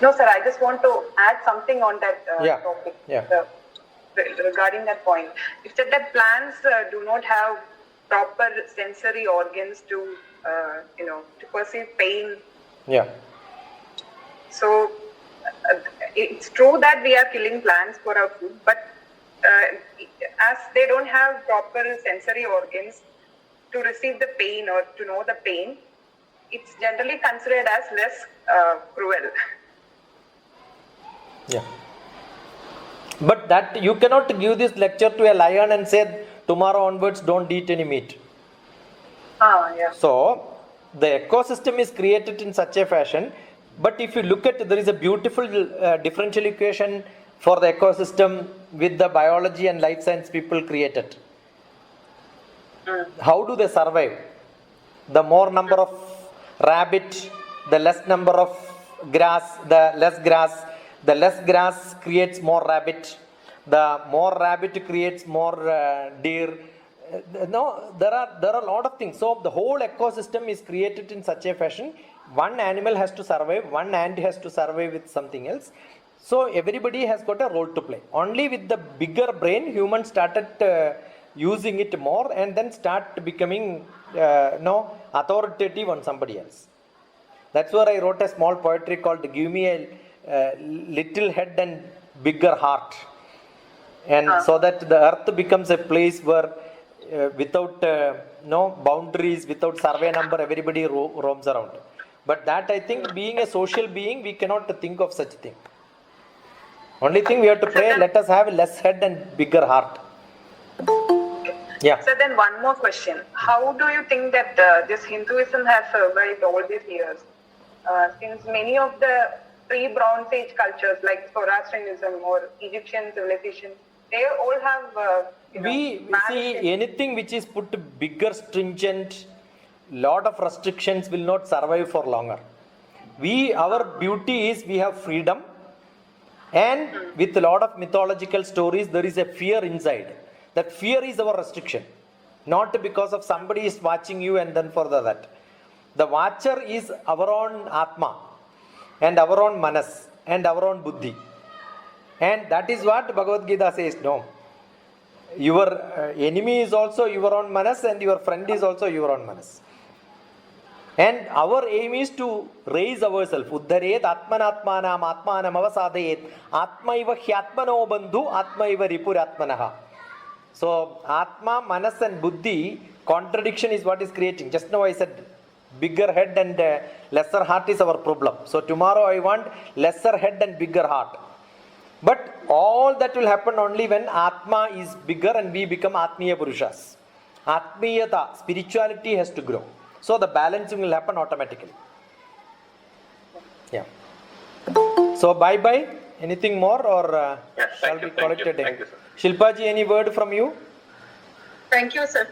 No, sir, I just want to add something on that Yeah, topic. yeah. Regarding that point. You said that plants do not have proper sensory organs to, to perceive pain. Yeah. So it's true that we are killing plants for our food, but as they don't have proper sensory organs to receive the pain or to know the pain, it's generally considered as less cruel. Yeah. But that you cannot give this lecture to a lion and say tomorrow onwards don't eat any meat. Yeah. So the ecosystem is created in such a fashion. But if you look at, there is a beautiful differential equation for the ecosystem with the biology and life science people created. How do they survive? The more number of rabbit, the less number of grass, the less grass. The less grass creates more rabbit. The more rabbit creates more deer. No, there are a lot of things. So the whole ecosystem is created in such a fashion. One animal has to survive. One ant has to survive with something else. So everybody has got a role to play. Only with the bigger brain, humans started using it more and then start becoming authoritative on somebody else. That's where I wrote a small poetry called "Give me a little head and bigger heart," and so that the earth becomes a place where without no boundaries, without survey number, everybody roams around. But that, I think, being a social being, we cannot think of such thing. Only thing we have to pray, let us have less head and bigger heart. Yeah. So then one more question. How do you think that this Hinduism has survived all these years? Since many of the pre-Bronze Age cultures like Zoroastrianism or Egyptian civilization, they all have We see anything which is put bigger, stringent, lot of restrictions will not survive for longer. Our beauty is we have freedom, and with a lot of mythological stories, there is a fear inside. That fear is our restriction, not because of somebody is watching you and then for that. The watcher is our own Atma and our own Manas and our own Buddhi. And that is what Bhagavad Gita says, no. Your enemy is also your own Manas and your friend is also your own Manas. And our aim is to raise ourselves. Uddharet atmanatmanam atmanam avasadayet atmaiva hyatmano bandhu atmaiva ripuratmanaha. So Atma, Manas and Buddhi, contradiction is what is creating. Just now I said bigger head and lesser heart is our problem. So tomorrow I want lesser head and bigger heart. But all that will happen only when Atma is bigger and we become Atmiya Purushas. Atmiyata, spirituality has to grow. So the balancing will happen automatically. Yeah. So bye-bye. Anything more or shall we call it a day? Thank you, sir. Shilpa ji, any word from you? Thank you, sir.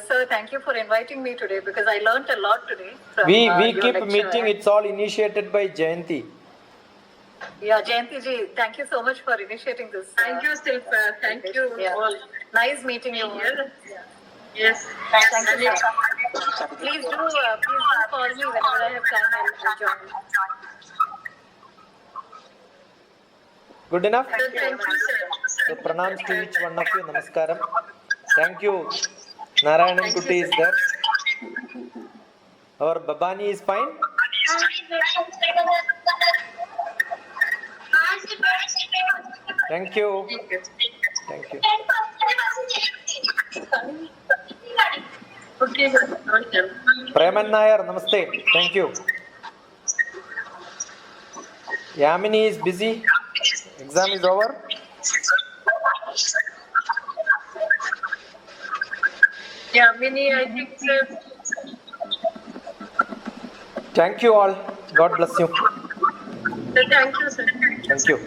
Sir, thank you for inviting me today because I learned a lot today. From, We your keep lecture. meeting. It's all initiated by Jayanti. Yeah, Jayanti ji, thank you so much for initiating this. Thank you, Silpa. Thank you Yeah. all. Nice meeting you all. Here. Yes. Thank And you, it's- sir. Please do call me whenever I have time. I'll join. Good enough? Sir, thank you, sir. So pranams to each one of you. Namaskaram. Thank you. Narayanan Kuti is there. Our Babani is fine. Thank you. Thank you. Okay, sir. Okay. Preman Nair, namaste. Thank you. Yamini is busy. Exam is over. Yeah, Mini, I think, sir. Thank you all. God bless you. Thank you, sir. Thank you.